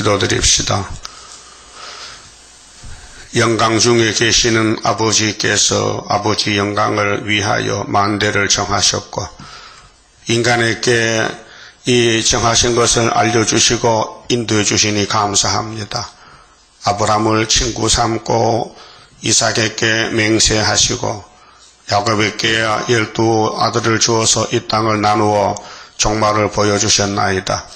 기도드립시다. 영광 중에 계시는 아버지께서 아버지 영광을 위하여 만대를 정하셨고 인간에게 이 정하신 것을 알려주시고 인도해 주시니 감사합니다. 아브라함을 친구 삼고 이삭에게 맹세하시고 야곱에게 12 아들을 주어서 이 땅을 나누어 종말을 보여주셨나이다.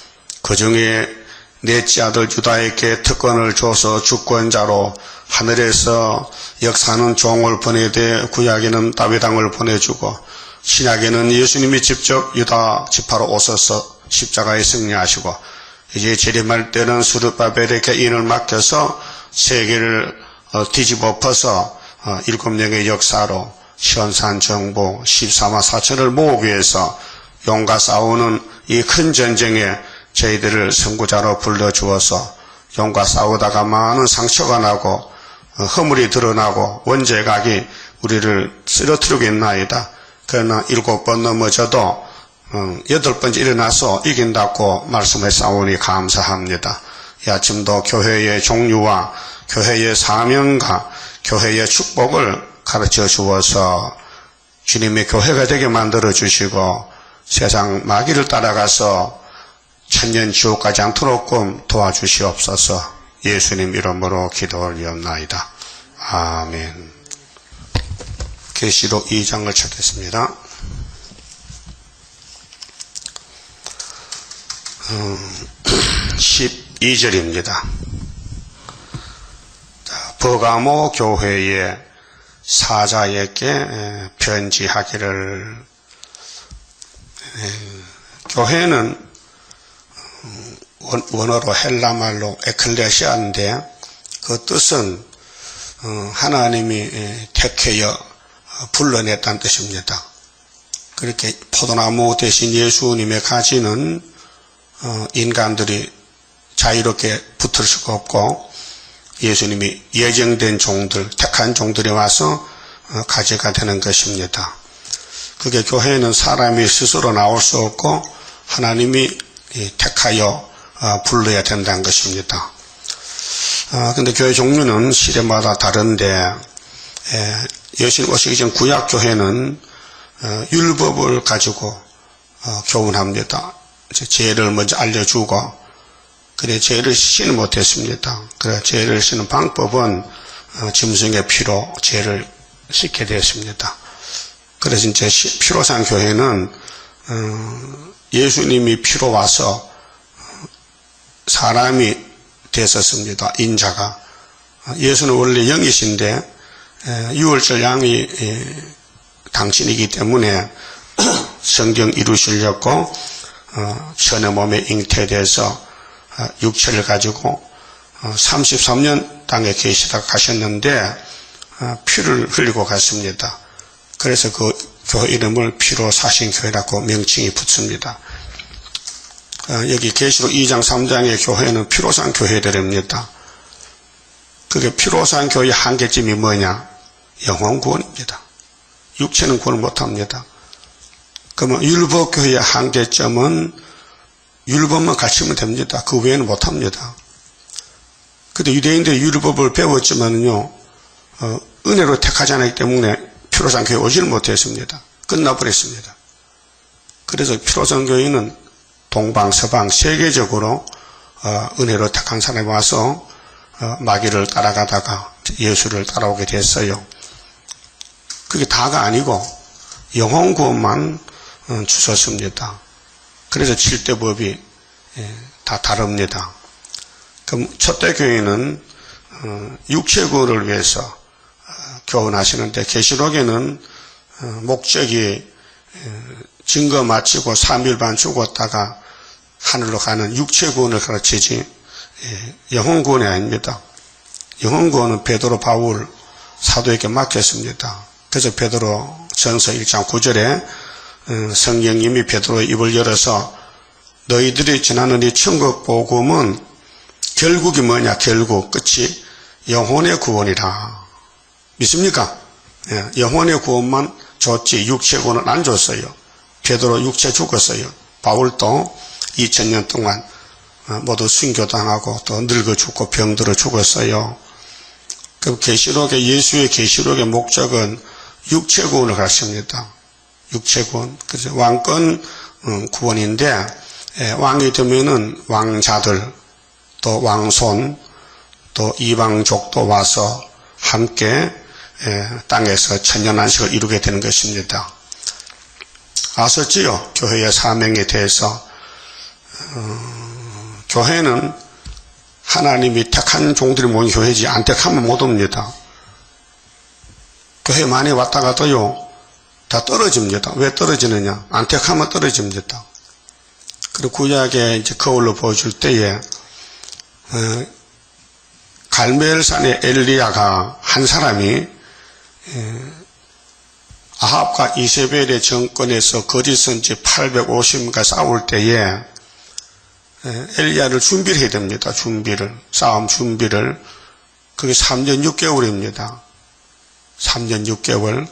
그 중에 넷째 아들 유다에게 특권을 줘서 주권자로 하늘에서 역사하는 종을 보내되 구약에는 다윗 왕을 보내주고 신약에는 예수님이 직접 유다 지파로 오셔서 십자가에 승리하시고 이제 재림할 때는 스룹바벨에게 인을 맡겨서 세계를 뒤집어 엎어서 7명의 역사로 시온산 정보 14만 4천을 모으기 위해서 용과 싸우는 이 큰 전쟁에 저희들을 선구자로 불러주어서 용과 싸우다가 많은 상처가 나고 허물이 드러나고 원죄각이 우리를 쓰러뜨리고 있나이다. 그러나 7번 넘어져도 8번째 일어나서 이긴다고 말씀해 싸우니 감사합니다. 이 아침도 교회의 종류와 교회의 사명과 교회의 축복을 가르쳐 주어서 주님의 교회가 되게 만들어 주시고 세상 마귀를 따라가서 천년 지옥 가지 않도록 도와주시옵소서. 예수님 이름으로 기도 올리옵나이다. 아멘. 계시록 2장을 찾겠습니다. 12절입니다. 버가모 교회의 사자에게 편지하기를. 교회는 원어로 헬라말로 에클레시아인데 그 뜻은 하나님이 택하여 불러냈다는 뜻입니다. 그렇게 포도나무 대신 예수님의 가지는 인간들이 자유롭게 붙을 수가 없고 예수님이 예정된 종들, 택한 종들이 와서 가지가 되는 것입니다. 그게 교회는 사람이 스스로 나올 수 없고 하나님이 택하여 불러야 된다는 것입니다. 근데 교회 종류는 시대마다 다른데 예수님 오시기 전 구약 교회는 율법을 가지고 교훈합니다. 죄를 먼저 알려주고 그래 죄를 씻지는 못했습니다. 그래 죄를 씻는 방법은 짐승의 피로 죄를 씻게 되었습니다. 그래서 이제 피로산 교회는 예수님이 피로 와서 사람이 됐었습니다. 인자가. 예수는 원래 영이신데 6월절 양이 당신이기 때문에 성경 이루시려고 천의 몸에 잉태돼서 육체를 가지고 33년 땅에 계시다가 가셨는데 피를 흘리고 갔습니다. 그래서 그 교회 이름을 피로 사신 교회라고 명칭이 붙습니다. 여기 계시록 2장 3장의 교회는 피로산 교회들입니다. 그게 피로산 교회의 한계점이 뭐냐? 영혼 구원입니다. 육체는 구원 못합니다. 그러면 율법 교회의 한계점은 율법만 가르치면 됩니다. 그 외에는 못합니다. 근데 유대인들이 율법을 배웠지만요, 은혜로 택하지 않았기 때문에 피로산 교회 오지를 못했습니다. 끝나버렸습니다. 그래서 피로산 교회는 동방, 서방, 세계적으로 은혜로 택한 사람이 와서 마귀를 따라가다가 예수를 따라오게 됐어요. 그게 다가 아니고 영혼 구원만 주셨습니다. 그래서 7대 법이 다 다릅니다. 그럼 첫대 교회는 육체 구원을 위해서 교훈하시는데 계시록에는 목적이 증거 마치고 3일 반 죽었다가 하늘로 가는 육체 구원을 가르치지 영혼 구원이 아닙니다. 영혼 구원은 베드로, 바울 사도에게 맡겼습니다. 그래서 베드로 전서 1장 9절에 성령님이 베드로의 입을 열어서 너희들이 전하는 이 천국 복음은 결국이 뭐냐? 결국 끝이 영혼의 구원이라. 믿습니까? 영혼의 구원만 줬지 육체 구원은 안 줬어요. 베드로 육체 죽었어요. 바울도 2000년 동안 모두 순교당하고 또 늙어 죽고 병들어 죽었어요. 그 계시록의 예수의 계시록의 목적은 육체 구원을 가르칩니다. 육체 구원. 그래서 왕권 구원인데 왕이 되면은 왕자들 또 왕손 또 이방족도 와서 함께 땅에서 천년안식을 이루게 되는 것입니다. 아셨지요? 교회의 사명에 대해서. 교회는 하나님이 택한 종들이 모인 교회지 안 택하면 못 옵니다. 교회 많이 왔다 가도요 다 떨어집니다. 왜 떨어지느냐? 안 택하면 떨어집니다. 그리고 구약에 이제 거울로 보여줄 때에 갈멜산의 엘리야가 한 사람이 아합과 이세벨의 정권에서 거짓 선지 850가 싸울 때에 엘리야를 준비를 해야 됩니다. 싸움 준비를. 그게 3년 6개월입니다. 3년 6개월.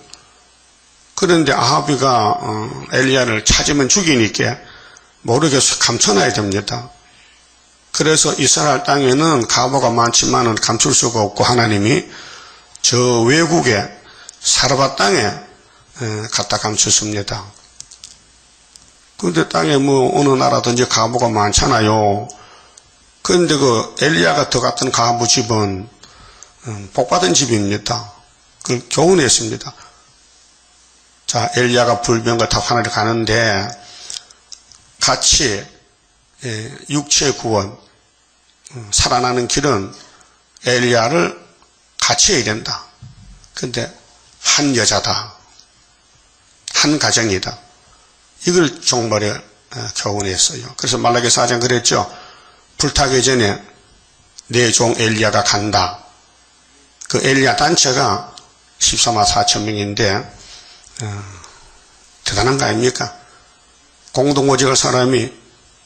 그런데 아합이가 엘리야를 찾으면 죽이니까 모르게 감춰놔야 됩니다. 그래서 이스라엘 땅에는 가보가 많지만은 감출 수가 없고 하나님이 저 외국에 사르밧 땅에 갖다 감췄습니다. 그런데 땅에 뭐 어느 나라든지 가보가 많잖아요. 그런데 그 엘리야가 들어갔던 가부 집은 복받은 집입니다. 그걸 교훈했습니다. 자, 엘리야가 불병과 타고 하늘에 가는데 같이 육체 구원, 살아나는 길은 엘리야를 같이 해야 된다. 그런데 한 여자다. 한 가정이다. 이걸 종말에 교훈했어요. 그래서 말라기 4장 그랬죠. 불타기 전에 내 종 엘리야가 간다. 그 엘리야 단체가 14만 4천 명인데 대단한 거 아닙니까? 공동오직할 사람이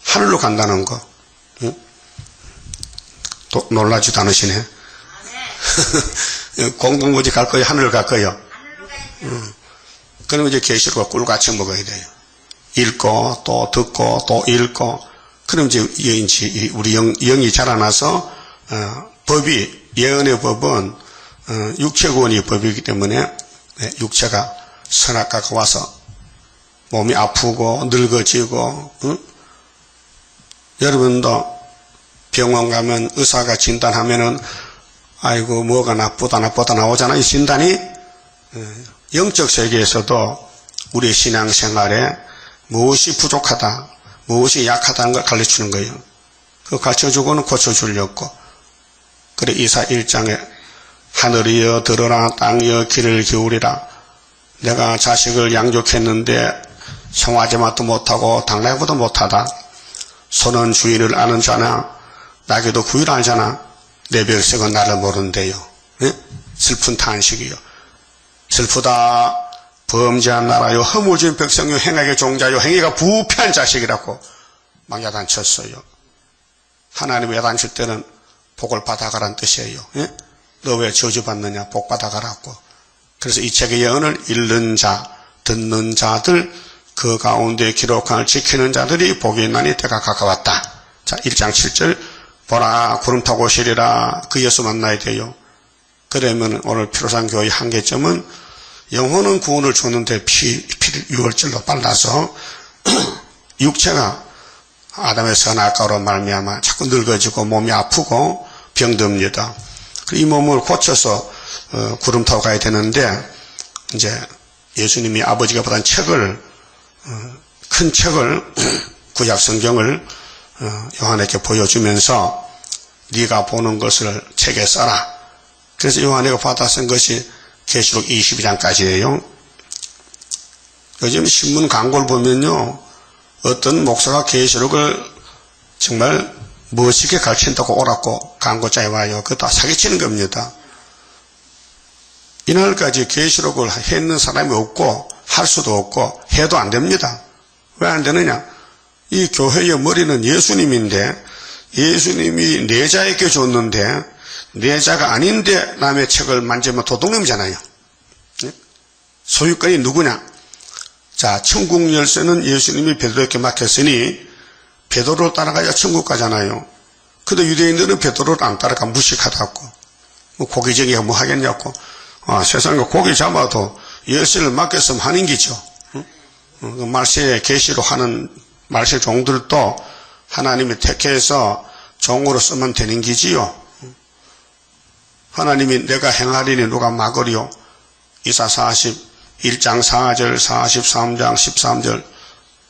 하늘로 간다는 거. 응? 또 놀라지도 않으시네. 공동오직 갈 거예요? 하늘을 갈 거예요? 그러면 이제 계시록을 꿀같이 먹어야 돼요. 읽고 또 듣고 또 읽고. 그럼 이제 우리 영이 자라나서 법이 예언의 법은 육체구원이 법이기 때문에 육체가 선악과가 와서 몸이 아프고 늙어지고. 응? 여러분도 병원 가면 의사가 진단하면은 아이고 뭐가 나쁘다 나오잖아요. 이 진단이. 영적 세계에서도 우리 신앙생활에 무엇이 부족하다, 무엇이 약하다는 걸 가르치는 거예요. 그거 가르쳐주고는 고쳐주려고. 그래 이사 1장에 하늘이여 들으라, 땅이여 귀를 기울이라. 내가 자식을 양육했는데 송아지맛도 못하고 당나귀도 못하다. 소는 주인을 아는 자나 나귀도 구유를 알잖아. 내 백성은 나를 모른대요. 네? 슬픈 탄식이요. 슬프다. 범죄한 나라요, 허물진 백성요, 행악의 종자요, 행위가 부패한 자식이라고 막 야단쳤어요. 하나님이 야단칠 때는 복을 받아가라는 뜻이에요. 예? 너 왜 저주받느냐? 복 받아가라고. 그래서 이 책의 예언을 읽는 자, 듣는 자들, 그 가운데 기록함을 지키는 자들이 복이 있나니 때가 가까웠다. 자, 1장 7절 보라 구름 타고 오시리라. 그 예수 만나야 돼요. 그러면 오늘 피로산 교회의 한계점은 영혼은 구원을 줬는데 피를 유월절로 빨라서 육체가 아담의 선악과로 말미암아 자꾸 늙어지고 몸이 아프고 병듭니다. 이 몸을 고쳐서 구름 타고 가야 되는데 이제 예수님이 아버지가 받은 책을 큰 책을 구약 성경을 요한에게 보여주면서 네가 보는 것을 책에 써라. 그래서 요한에게 받아 쓴 것이 계시록 22장까지예요. 요즘 신문 광고를 보면요, 어떤 목사가 계시록을 정말 멋있게 가르친다고 오라고 광고자에 와요. 그거 다 사기치는 겁니다. 이날까지 계시록을 했는 사람이 없고 할 수도 없고 해도 안 됩니다. 왜 안 되느냐? 이 교회의 머리는 예수님인데 예수님이 내자에게 줬는데 내자가 아닌데 남의 책을 만지면 도둑놈이잖아요. 소유권이 누구냐? 자, 천국 열쇠는 예수님이 베드로에게 맡겼으니 베드로를 따라가야 천국 가잖아요. 근데 유대인들은 베드로를 안 따라가 무식하다고. 뭐 고기쟁이가 뭐 하겠냐고. 세상에 고기 잡아도 열쇠를 맡겼으면 하는 기죠. 그 말세에 계시로 하는 말세 종들도 하나님이 택해서 종으로 쓰면 되는 기지요. 하나님이 내가 행하리니 누가 막으리요. 이사 41장 4절 43장 13절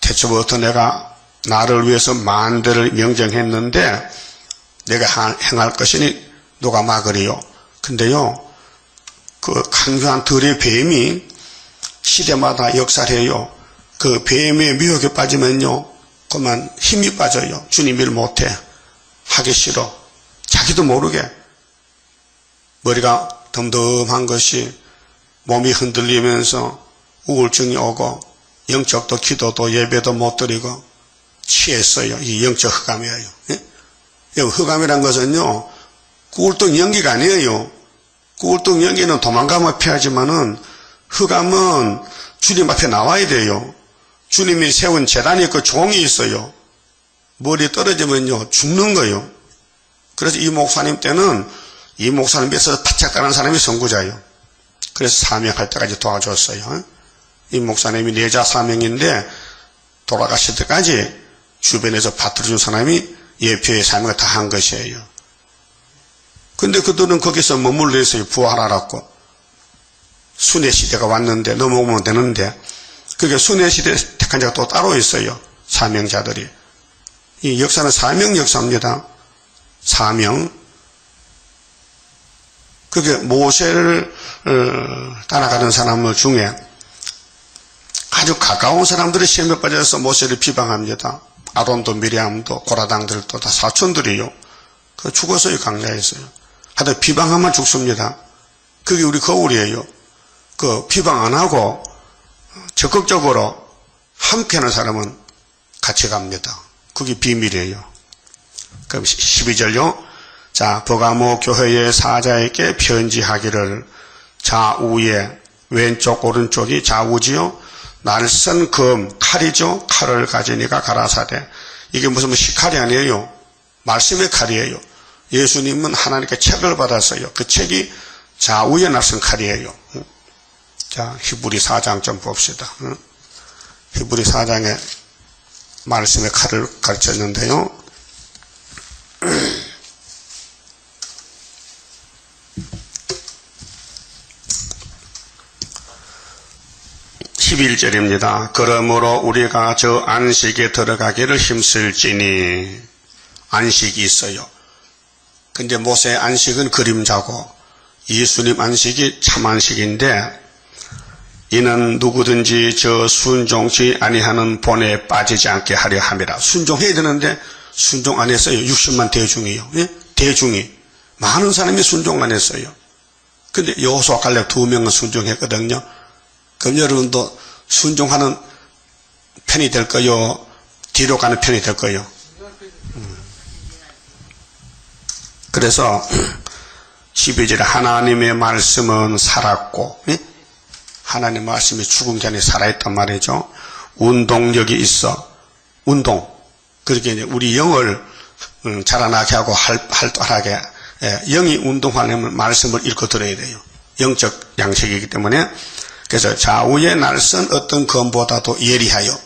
태초부터 내가 나를 위해서 만대를 명정했는데 내가 행할 것이니 누가 막으리요. 근데요, 그 강조한 들의 뱀이 시대마다 역사해요. 그 뱀의 미혹에 빠지면요, 그만 힘이 빠져요. 주님 일 못해. 하기 싫어. 자기도 모르게 머리가 덤덤한 것이 몸이 흔들리면서 우울증이 오고 영적도 기도도 예배도 못 드리고 취했어요. 이 영적 흑암이에요. 예? 흑암이란 것은요, 꿀떡 연기가 아니에요. 꿀떡 연기는 도망가면 피하지만은 흑암은 주님 앞에 나와야 돼요. 주님이 세운 제단이 있고 종이 있어요. 머리 떨어지면요, 죽는 거예요. 그래서 이 목사님 때는 이 목사님 께서 바짝 따르는 사람이 선구자예요. 그래서 사명할 때까지 도와줬어요. 이 목사님이 내자 사명인데 돌아가실 때까지 주변에서 받들어준 사람이 예표의 사명을 다 한 것이에요. 근데 그들은 거기서 머물러 있어요. 부활하라고. 순회 시대가 왔는데 넘어오면 되는데 그게 순회 시대 택한 자가 또 따로 있어요. 사명자들이. 이 역사는 사명 역사입니다. 사명. 그게 모세를 따라가는 사람들 중에 아주 가까운 사람들이 시험에 빠져서 모세를 비방합니다. 아론도 미리암도 고라당들도 다 사촌들이요. 그 죽었어요. 강자였어요. 하여튼 비방하면 죽습니다. 그게 우리 거울이에요. 그 비방 안 하고 적극적으로 함께하는 사람은 같이 갑니다. 그게 비밀이에요. 그럼 12절요. 자, 버가모 교회의 사자에게 편지하기를 좌우에 왼쪽 오른쪽이 좌우지요. 날선 검 칼이죠. 칼을 가지니까 가라사대. 이게 무슨 식칼이 아니에요. 말씀의 칼이에요. 예수님은 하나님께 책을 받았어요. 그 책이 좌우에 날선 칼이에요. 자, 히브리 4장 좀 봅시다. 히브리 4장에 말씀의 칼을 가르쳤는데요. 11절입니다. 그러므로 우리가 저 안식에 들어가기를 힘쓸지니. 안식이 있어요. 근데 모세의 안식은 그림자고 예수님 안식이 참 안식인데 이는 누구든지 저 순종치 아니하는 본에 빠지지 않게 하려 함이라. 순종해야 되는데 순종 안 했어요. 60만 대중이요. 예? 대중이. 많은 사람이 순종 안 했어요. 근데 여호수아 갈렙 2명은 순종했거든요. 그럼 여러분도 순종하는 편이 될 거요? 뒤로 가는 편이 될 거요? 그래서 12절에 하나님의 말씀은 살았고, 예? 하나님의 말씀이 죽음 전에 살아있단 말이죠. 운동력이 있어. 운동. 그렇게 이제 우리 영을 자라나게 하고 활발하게, 예, 영이 운동하려면 말씀을 읽고 들어야 돼요. 영적 양식이기 때문에. 그래서 좌우에 날선 어떤 검보다도 예리하여.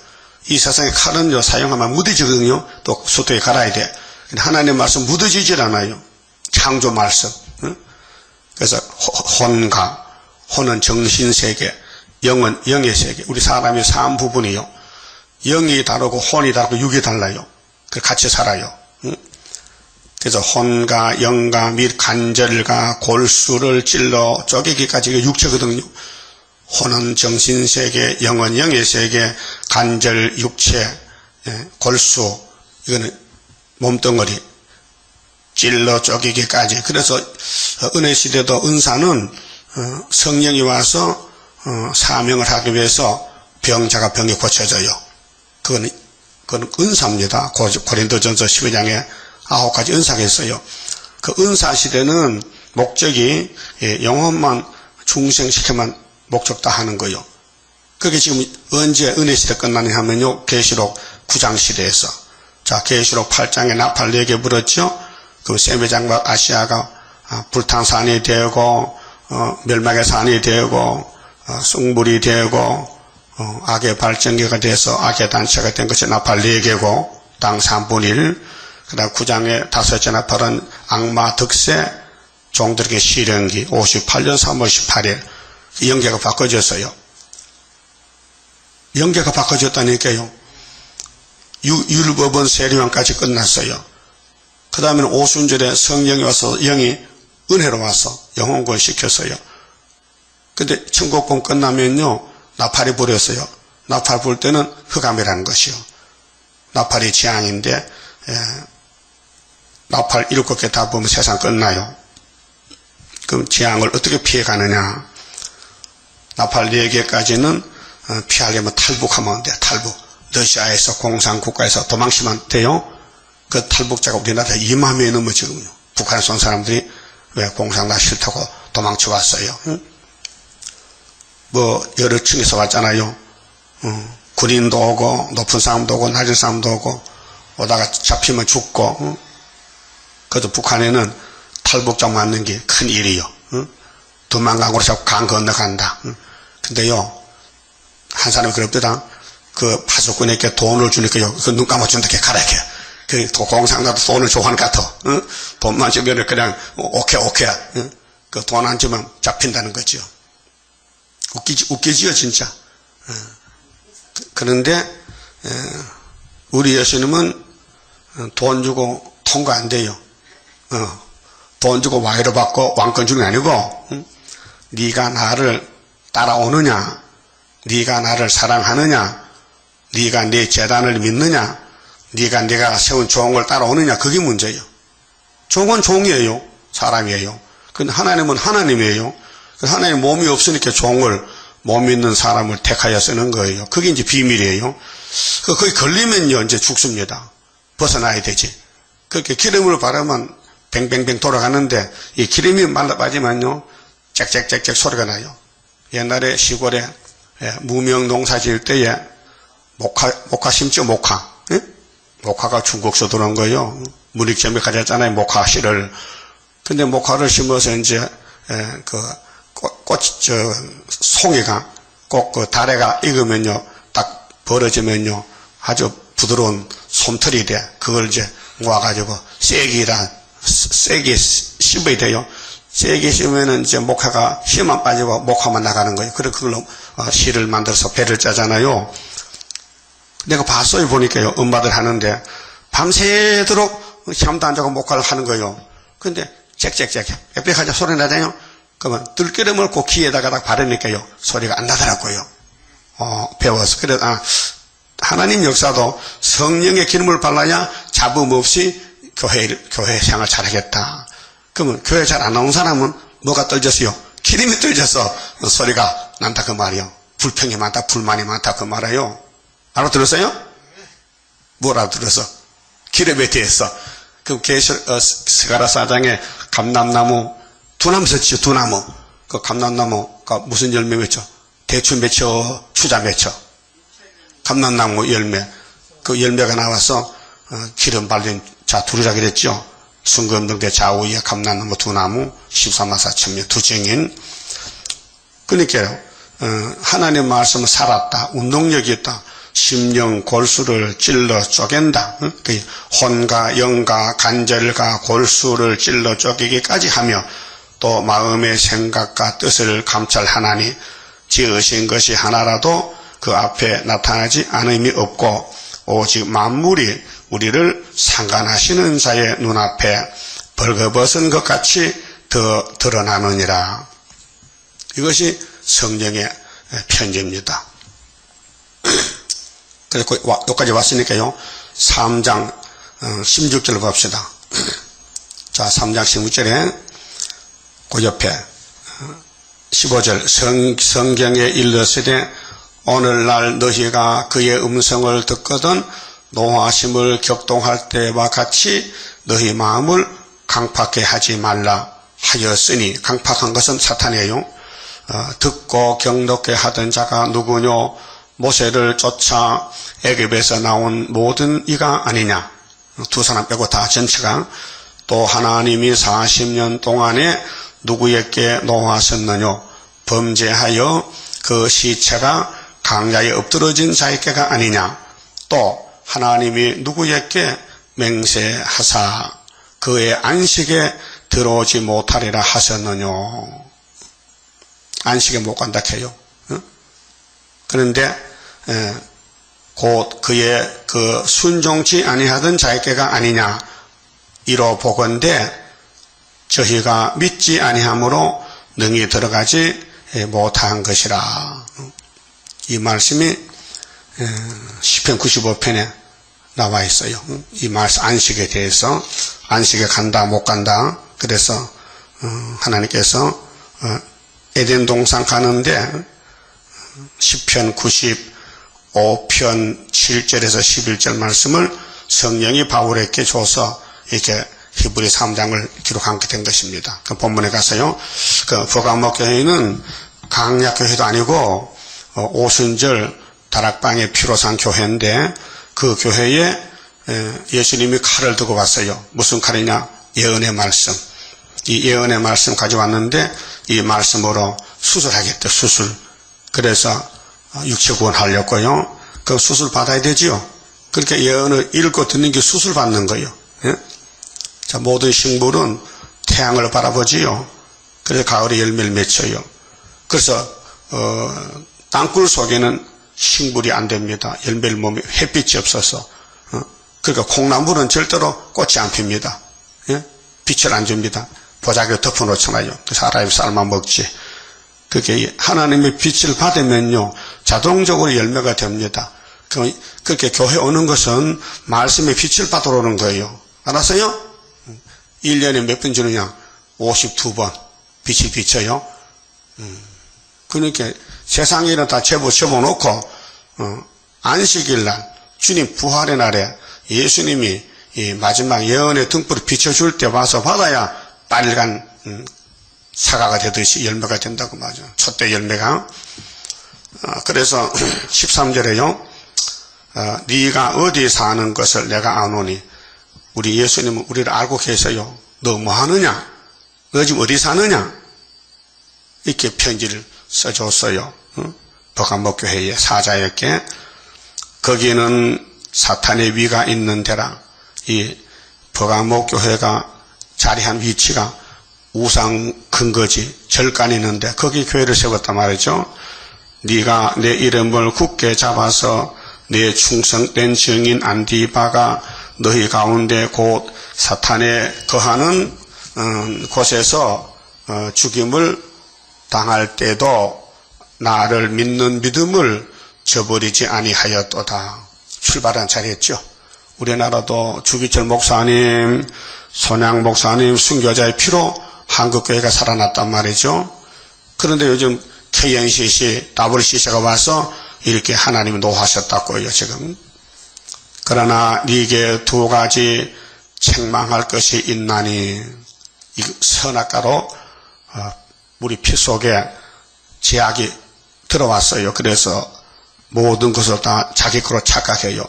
이 세상에 칼은요, 사용하면 무뎌지거든요. 또 수도에 갈아야 돼. 근데 하나님의 말씀 무뎌지질 않아요. 창조 말씀. 그래서 혼과, 혼은 정신세계, 영은 영의 세계. 우리 사람이 3부분이요. 영이 다르고 혼이 다르고 육이 달라요. 같이 살아요. 그래서 혼과 영과 및 관절과 골수를 찔러 쪼개기까지 육체거든요. 혼은 정신세계, 영은 영의 세계, 관절, 육체, 골수, 이거는 몸뚱어리, 찔러 쪼개기까지. 그래서 은혜 시대도 은사는 성령이 와서 사명을 하기 위해서 병자가 병이 고쳐져요. 그건 은사입니다. 고린도전서 12장에 9가지 은사가 있어요. 그 은사 시대는 목적이 영혼만 중생시켜만 목적 다 하는 거예요. 그게 지금 언제 은혜 시대 끝나냐 하면요, 계시록 9장 시대에서 자, 계시록 8장에 나팔 4개 불었죠. 그 세메장과 아시아가 불탕산이 되고 멸망의 산이 되고 숭불이 되고 악의 발전기가 돼서 악의 단체가 된 것이 나팔 4개고 땅 3분의 1. 그 다음 9장에 5째 나팔은 악마 득세 종들에게 시련기 58년 3월 18일 연계가 바꿔졌어요. 연계가 바꿔졌다니까요. 율법은 세례요한까지 끝났어요. 그 다음에는 오순절에 성령이 와서 영이 은혜로 와서 영혼권 시켰어요. 근데 천국권 끝나면요 나팔이 불었어요. 나팔 불 때는 흑암이라는 것이요. 나팔이 재앙인데 나팔 7개 다 보면 세상 끝나요. 그럼 재앙을 어떻게 피해가느냐. 나팔 4개까지는 피하려면 탈북하면 돼요. 탈북. 러시아에서 공산국가에서 도망치면 돼요. 그 탈북자가 우리나라에 2만 명이 넘어 지금요. 북한에서 온 사람들이 왜 공산당 싫다고 도망쳐 왔어요. 응? 뭐 여러 층에서 왔잖아요. 군인도 오고 높은 사람도 오고 낮은 사람도 오고 오다가 잡히면 죽고. 응? 그래도 북한에는 탈북자 맞는 게 큰 일이요. 응? 도망가고 자꾸 강 건너간다. 응? 근데요 한 사람이 그럽더라. 그 파수꾼에게 돈을 주니까요. 그 눈 감아준다. 이렇게 가라. 이렇게. 그 공산당도 돈을 좋아하는 것 같아. 응? 돈만 주면 그냥 오케이. 응? 그 돈 안 주면 잡힌다는 거죠. 웃기지요 진짜. 그런데 우리 예수님은 돈 주고 통과 안 돼요. 돈 주고 와이로 받고 왕권 주는 게 아니고 네가 나를 따라오느냐, 네가 나를 사랑하느냐, 네가 내 재단을 믿느냐, 네가 내가 세운 종을 따라오느냐, 그게 문제예요. 종은 종이에요. 사람이에요. 근데 하나님은 하나님이에요. 하나님 몸이 없으니까 종을 몸 있는 사람을 택하여 쓰는 거예요. 그게 이제 비밀이에요. 거기 걸리면요 이제 죽습니다. 벗어나야 되지. 그렇게 기름을 바르면 뱅뱅뱅 돌아가는데 이 기름이 말라 빠지면요 짹짹짹짹 소리가 나요. 옛날에 시골에 무명 농사 지을 때에 목화 심죠. 목화. 예? 목화가 중국서 들어온 거예요. 문익점에 가졌잖아요. 목화 씨를. 근데 목화를 심어서 이제 송이가 꼭 그 다래가 익으면요 딱 벌어지면요 아주 부드러운 솜털이 돼. 그걸 이제 모아가지고 세게 씹어야 돼요. 세게 씹으면은 이제 목화가 씨만 빠지고 목화만 나가는 거예요. 그래서 그걸로 실을 만들어서 배를 짜잖아요. 내가 봤어요. 보니까요. 엄마들 하는데 밤새도록 잠도 안 자고 목화를 하는 거예요. 근데 짹짹짹 빽빽하자 소리 나잖아요. 그러면 들기름을 그 귀에다가 딱 바르니까요 소리가 안 나더라고요. 배워서. 그래 하나님 역사도 성령의 기름을 발라야 잡음 없이 교회 생활 잘하겠다. 그러면 교회 잘 안 나온 사람은 뭐가 떨어졌어요? 기름이 떨어져서 소리가 난다 그 말이요. 불평이 많다, 불만이 많다 그 말이에요. 알아들었어요? 뭘 알아들었어? 기름에 대해서. 그 스가랴 4장에 감람나무 두나무 썼죠. 두나무. 그 감람나무가 무슨 열매 맺죠? 대추 맺혀, 추자 맺혀. 감람나무 열매. 그 열매가 나와서 기름 발린 자 둘이라 그랬죠. 순금등대 좌우에 감람나무 두나무 14만 4천 명 두 증인. 그러니까요. 하나님 말씀은 살았다. 운동력이 있다. 심령 골수를 찔러 쪼갠다. 혼과 영과 간절과 골수를 찔러 쪼개기까지 하며 또 마음의 생각과 뜻을 감찰하나니 지으신 것이 하나라도 그 앞에 나타나지 않음이 없고 오직 만물이 우리를 상관하시는 자의 눈앞에 벌거벗은 것 같이 더 드러나느니라. 이것이 성령의 편지입니다. 그래서 여기까지 왔으니까요. 3장 16절을 봅시다. 자, 3장 16절에 그 옆에 15절 성경에 일렀으되 오늘날 너희가 그의 음성을 듣거든 노하심을 격동할 때와 같이 너희 마음을 강팍하게 하지 말라 하였으니, 강팍한 것은 사탄이에요. 듣고 경독게 하던 자가 누구뇨? 모세를 쫓아 애굽에서 나온 모든 이가 아니냐. 두 사람 빼고 다 전체가. 또 하나님이 40년 동안에 누구에게 노하셨느뇨? 범죄하여 그 시체가 강야에 엎드러진 자에게가 아니냐? 또 하나님이 누구에게 맹세하사 그의 안식에 들어오지 못하리라 하셨느뇨? 안식에 못 간다 해요. 그런데 곧 그의 그 순종치 아니하던 자에게가 아니냐? 이로 보건대 저희가 믿지 아니함으로 능히 들어가지 못한 것이라. 이 말씀이 시편 95편에 나와 있어요. 이 말씀 안식에 대해서 안식에 간다 못 간다. 그래서 하나님께서 에덴 동산 가는데 시편 95편 7절에서 11절 말씀을 성령이 바울에게 줘서 이렇게 히브리 3장을 기록한 게 된 것입니다. 그 본문에 가서요. 그 버가모 교회는 강약교회도 아니고 오순절 다락방의 피로산 교회인데 그 교회에 예수님이 칼을 들고 왔어요. 무슨 칼이냐? 예언의 말씀. 이 예언의 말씀 가져왔는데 이 말씀으로 수술하겠다. 수술. 그래서 육체 구원하려고요. 그 수술 받아야 되지요. 그렇게 예언을 읽고 듣는 게 수술 받는 거예요. 예? 자, 모든 식물은 태양을 바라보지요. 그래서 가을에 열매를 맺혀요. 그래서 땅굴 속에는 식물이 안 됩니다. 열매를 못 햇빛이 없어서. 그러니까 콩나물은 절대로 꽃이 안 핍니다. 예? 빛을 안 줍니다. 보자기로 덮어놓잖아요. 그래서 사람이 삶아 먹지. 그렇게 하나님의 빛을 받으면요 자동적으로 열매가 됩니다. 그렇게 교회 오는 것은 말씀의 빛을 받으러 오는 거예요. 알았어요? 1년에 몇 번 주느냐? 52번 빛이 비쳐요. 그러니까 세상에 일은 다 접어놓고 안식일날 주님 부활의 날에 예수님이 이 마지막 예언의 등불을 비춰줄 때 와서 받아야 빨간 사과가 되듯이 열매가 된다고 말이죠. 촛대 열매가. 그래서 13절에요. 네가 어디 사는 것을 내가 아노니. 우리 예수님은 우리를 알고 계세요. 너 뭐 하느냐? 너 지금 어디 사느냐? 이렇게 편지를 써줬어요. 버가모 교회의 사자에게. 거기는 사탄의 위가 있는 데라. 이 버가모 교회가 자리한 위치가 우상 근거지 절간이 있는데 거기 교회를 세웠단 말이죠. 네가 내 이름을 굳게 잡아서 내 충성된 증인 안디바가 너희 가운데 곧 사탄에 거하는 곳에서 죽임을 당할 때도 나를 믿는 믿음을 저버리지 아니하였도다. 출발한 자리였죠. 우리나라도 주기철 목사님, 손양 목사님, 순교자의 피로 한국교회가 살아났단 말이죠. 그런데 요즘 KNCC, WCC가 와서 이렇게 하나님이 노하셨다고요, 지금. 그러나 네게 두 가지 책망할 것이 있나니, 이 선악과로 우리 피 속에 제약이 들어왔어요. 그래서 모든 것을 다 자기 거로 착각해요.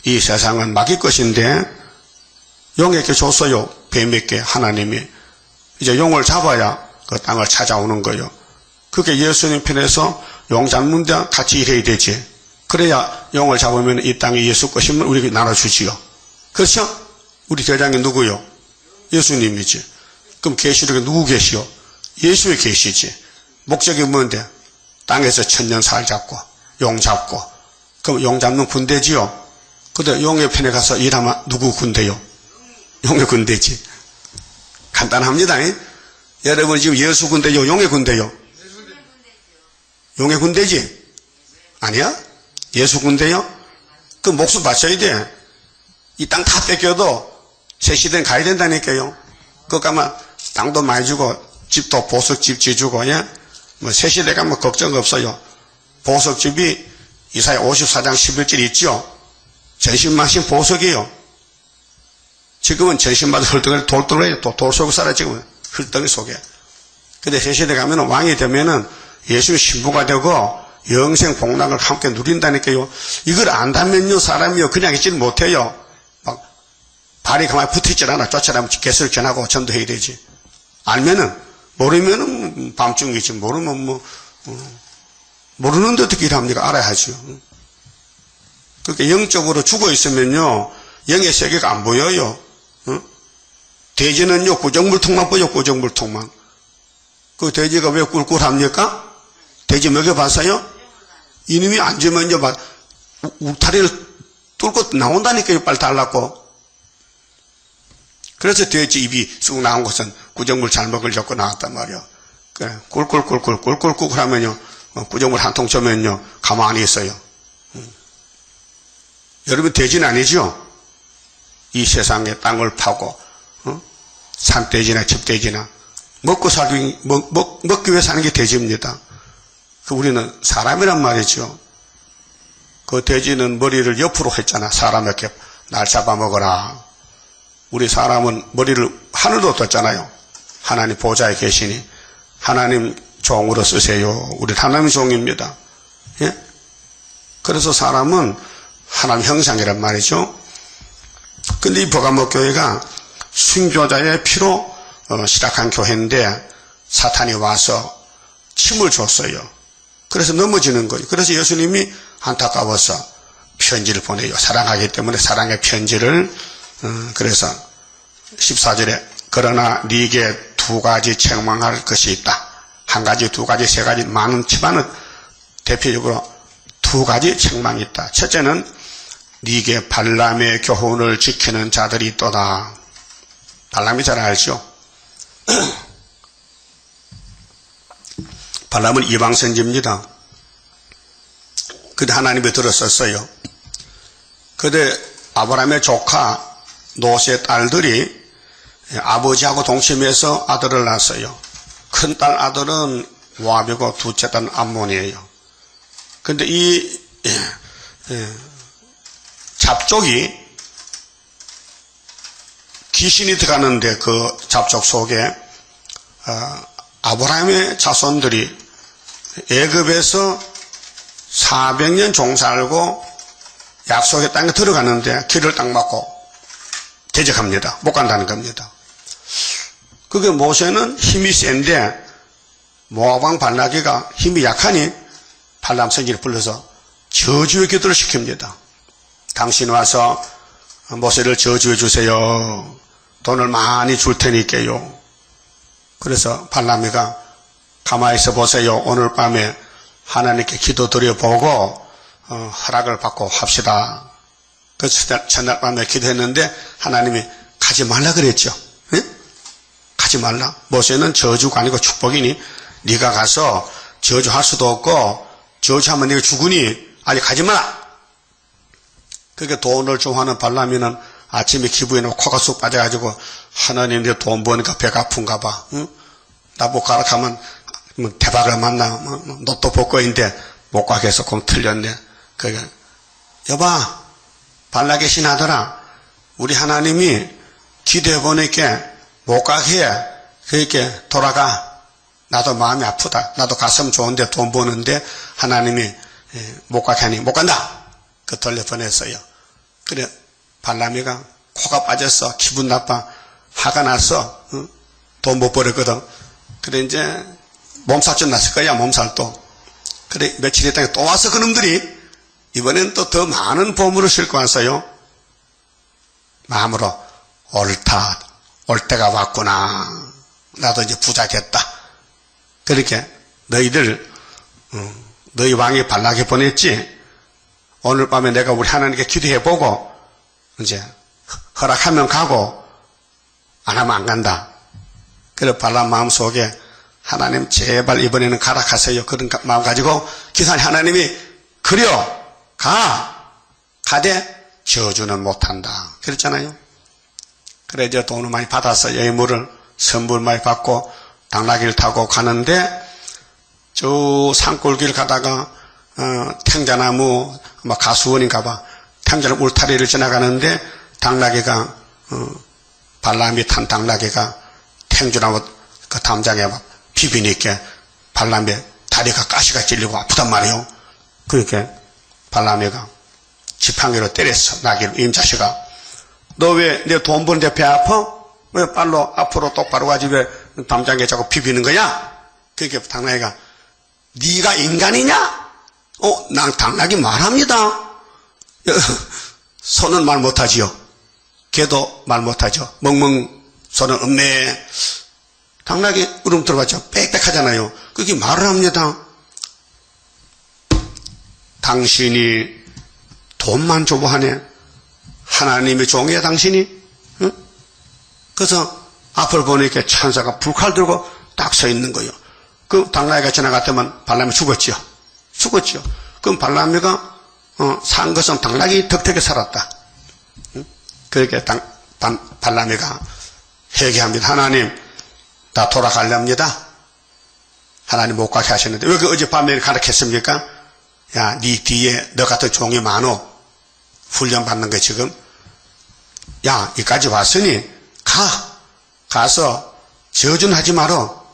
이 세상은 마귀 것인데 용에게 줬어요. 뱀에게 하나님이. 이제 용을 잡아야 그 땅을 찾아오는 거예요. 그게 예수님 편에서 용 잡는 데 같이 일해야 되지. 그래야 용을 잡으면 이 땅이 예수 것이면 우리에게 나눠주지요. 그렇죠? 우리 대장이 누구요? 예수님이지. 그럼 계시록에 누구 계시요? 예수의 계시지. 목적이 뭔데? 땅에서 천년 살 잡고 용 잡고. 그럼 용 잡는 군대지요. 근데 용의 편에 가서 일하면 누구 군대요? 용의 군대지. 간단합니다. 여러분 지금 예수 군대요? 용의 군대요? 용의 군대지? 아니야? 예수 군대요? 그 목숨 바쳐야 돼. 이 땅 다 뺏겨도 새 시대는 가야 된다니까요. 그거 가면 땅도 많이 주고 집도 보석집 지주고, 예? 뭐 새 시대 가면 걱정 없어요. 보석집이 이사야 54장 11절 있죠? 전신만신 보석이에요. 지금은 전신마다 헐덩이 돌덩이에요. 돌 속에 살아 지금은. 헐덩이 속에. 근데 새 시대 가면 왕이 되면은 예수의 신부가 되고 영생 복락을 함께 누린다니까요. 이걸 안다면요, 사람이요, 그냥 있지는 못해요. 막 발이 가만히 붙어있질 않아. 쫓아다니면 개수를 전하고 전도해야 되지. 알면은, 모르면은 밤중이지. 모르면 모르는데 어떻게 일합니까? 알아야죠. 그렇게 영적으로 죽어 있으면요, 영의 세계가 안 보여요. 돼지는요, 구정물통만 보여, 구정물통만. 그 돼지가 왜 꿀꿀합니까? 돼지 먹여봤어요? 이놈이 앉으면요, 막, 울타리를 뚫고 나온다니까요, 빨리 달라고. 그래서 돼지 입이 쑥 나온 것은 구정물 잘 먹으려고 나왔단 말이야. 그래, 꿀꿀꿀꿀 하면요, 구정물 한 통 쳐면요, 가만히 있어요. 여러분, 돼지는 아니죠? 이 세상에 땅을 파고, 산돼지나 집돼지나, 먹기 위해 사는 게 돼지입니다. 우리는 사람이란 말이죠. 그 돼지는 머리를 옆으로 했잖아. 사람에게 날 잡아먹어라. 우리 사람은 머리를 하늘로 떴잖아요. 하나님 보좌에 계시니 하나님 종으로 쓰세요. 우리 하나님 종입니다. 예? 그래서 사람은 하나님 형상이란 말이죠. 근데 이 버가모 교회가 순교자의 피로 시작한 교회인데 사탄이 와서 침을 줬어요. 그래서 넘어지는 거예요. 그래서 예수님이 안타까워서 편지를 보내요. 사랑하기 때문에 사랑의 편지를. 그래서 14절에 그러나 네게 두 가지 책망할 것이 있다. 한 가지, 두 가지, 세 가지 많지만은 대표적으로 두 가지 책망이 있다. 첫째는 네게 발람의 교훈을 지키는 자들이 있도다. 발람이 잘 알죠? 발람은 이방 선지입니다. 그때 하나님이 들었었어요. 그때 아브라함의 조카 롯의 딸들이 아버지하고 동침해서 아들을 낳았어요. 큰딸 아들은 모압이고 둘째 딸은 암몬이에요. 근데 이 잡족이 귀신이 들어가는데 그 잡족 속에 아브라함의 자손들이 애굽에서 400년 종살고 약속의 땅에 들어가는데 길을 딱 막고 대적합니다. 못 간다는 겁니다. 그게 모세는 힘이 센데 모압왕 발락이가 힘이 약하니 발람 선지를 불러서 저주의 기도를 시킵니다. 당신 와서 모세를 저주해 주세요. 돈을 많이 줄 테니까요. 그래서 발람이가 가만히 있어 보세요. 오늘 밤에 하나님께 기도 드려보고 허락을 받고 합시다. 그래서 전날 밤에 기도했는데 하나님이 가지 말라 그랬죠. 네? 가지 말라. 모세는 저주가 아니고 축복이니 네가 가서 저주할 수도 없고 저주하면 네가 죽으니 아직 가지 마라. 그렇게 돈을 좋아하는 발람이는 아침에 기부에 놓고 코가 쑥 빠져가지고 하나님 내 돈 버니까 배가 아픈가 봐. 응? 나보고 가라 하면 뭐 대박을 만나 로또 복권인데 못 가게 해서 공 틀렸네. 그게 여봐 발락의 신하더라. 우리 하나님이 기도해 보니까 못 가게 해. 그러니까 돌아가. 나도 마음이 아프다. 나도 갔으면 좋은데 돈 버는데 하나님이 못 가게 하니 못 간다. 그 돌려보냈어요. 그래 발람이가 코가 빠졌어. 기분 나빠. 화가 났어. 응? 돈 못 벌었거든. 그래 이제 몸살좀 났을 거야. 몸살도. 그래 며칠 있다가 또 와서 그놈들이 이번엔 또 더 많은 보물을 싣고 왔어요. 마음으로 옳다. 올 때가 왔구나. 나도 이제 부자 됐다. 그렇게 너희들 너희 왕이 발락에 보냈지. 오늘 밤에 내가 우리 하나님께 기도해보고 이제 허락하면 가고 안 하면 안 간다. 그래 발람 마음속에 하나님 제발 이번에는 가라 가세요. 그런 마음 가지고 기도하니 하나님이 그려 가되 저주는 못한다. 그랬잖아요. 그래 이제 돈을 많이 받았어. 예물을 선물 많이 받고 당나귀를 타고 가는데 저 산골길 가다가 탱자나무 가수원인가 봐. 탱자나무 울타리를 지나가는데 당나귀가 발람이 탄 당나귀가 탱자나무 그 담장에 막 비비니까 발람의 다리가 가시가 찔리고 아프단 말이에요. 그렇게 발람이가 지팡이로 때렸어. 나귀를 임자식아. 너 왜 내 돈 버는데 배 아파? 왜 빨로 앞으로 똑바로 가지 왜 담장에 자꾸 비비는 거야? 그렇게 당나귀가 네가 인간이냐? 난 당나귀 말합니다. 손은 말 못하지요. 걔도 말 못하죠. 멍멍 손은 없네. 당나귀 울음 들어봤죠. 빽빽하잖아요. 그게 말을 합니다. 당신이 돈만 좋아하네. 하나님의 종이야 당신이. 응? 그래서 앞을 보니까 천사가 불칼 들고 딱 서 있는 거예요. 그 당나귀가 지나갔더만 발람이 죽었죠. 죽었죠. 그럼 발람이가 산 것은 당나귀 덕택에 살았다. 응? 그렇게 발람이가 회개합니다. 하나님 나 돌아가렵니다. 하나님 못 가게 하셨는데 왜 그 어젯밤에 가르쳤습니까? 야, 네 뒤에 너 같은 종이 많어. 훈련 받는 거 지금. 야, 여기까지 왔으니 가서 저주는 하지 말어.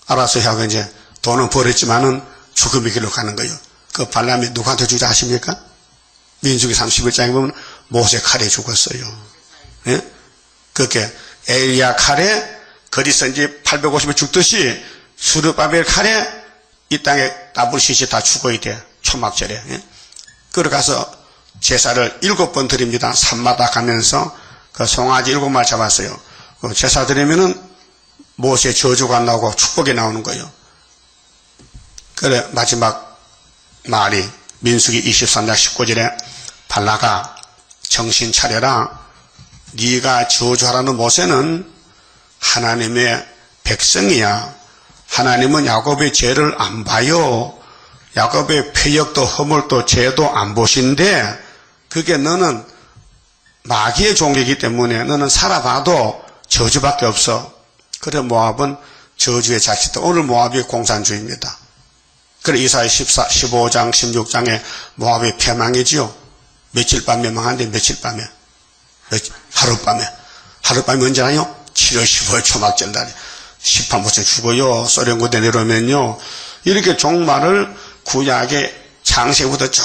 알아서 하고 이제 돈은 벌었지만은 죽음의 길로 가는 거예요. 그 발람이 누구한테 주자 하십니까? 민수기 31장에 보면 모세 칼에 죽었어요. 예? 그렇게 엘리야 칼에 거기서 이제 850에 죽듯이 수르바벨 칼에 이 땅에 나불시시 다 죽어야 돼. 초막절에. 예? 그러 가서 제사를 7번 드립니다. 산마다 가면서 그 송아지 7마리 잡았어요. 그 제사 드리면은 모세 저주가 나오고 축복이 나오는 거예요. 그래 마지막 말이 민수기 23장 19절에 발라가 정신 차려라. 네가 저주하라는 모세는 하나님의 백성이야. 하나님은 야곱의 죄를 안 봐요. 야곱의 패역도 허물도 죄도 안 보신데 그게 너는 마귀의 종이기 때문에 너는 살아봐도 저주밖에 없어. 그래 모압은 저주의 자식들. 오늘 모압이 공산주의입니다. 그래 이사야 15장 16장에 모압이 패망이지요. 며칠 밤에 망한데 며칠 밤에 하룻밤에 언제 나요? 7월 15일 초막절 날에 18모세 죽어요. 소련군대 내려오면요. 이렇게 종말을 구약의 창세부터 쭉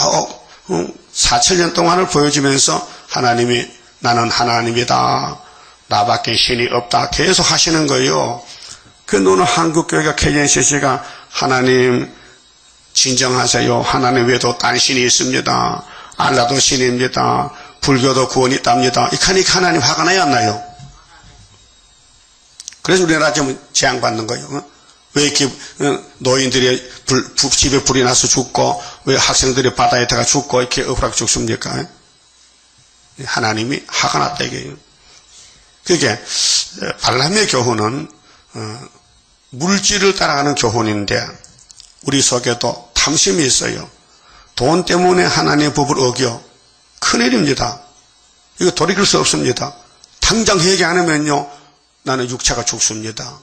4천년 동안을 보여주면서 하나님이 나는 하나님이다. 나밖에 신이 없다. 계속 하시는 거예요. 그 너는 한국교회가 KNCC가 하나님 진정하세요. 하나님 외에도 딴 신이 있습니다. 알라도 신입니다. 불교도 구원이 있답니다. 이카니까 하나님 화가 나요 안 나요? 그래서 우리나라 좀 재앙받는 거예요. 왜 이렇게 노인들이 집에 불이 나서 죽고 왜 학생들이 바다에 들어가 죽고 이렇게 억울하게 죽습니까? 하나님이 화가 났다 이게요. 그게 발람의 교훈은 물질을 따라가는 교훈인데 우리 속에도 탐심이 있어요. 돈 때문에 하나님의 법을 어겨. 큰일입니다. 이거 돌이킬 수 없습니다. 당장 회개 안 하면요 나는 육체가 죽습니다.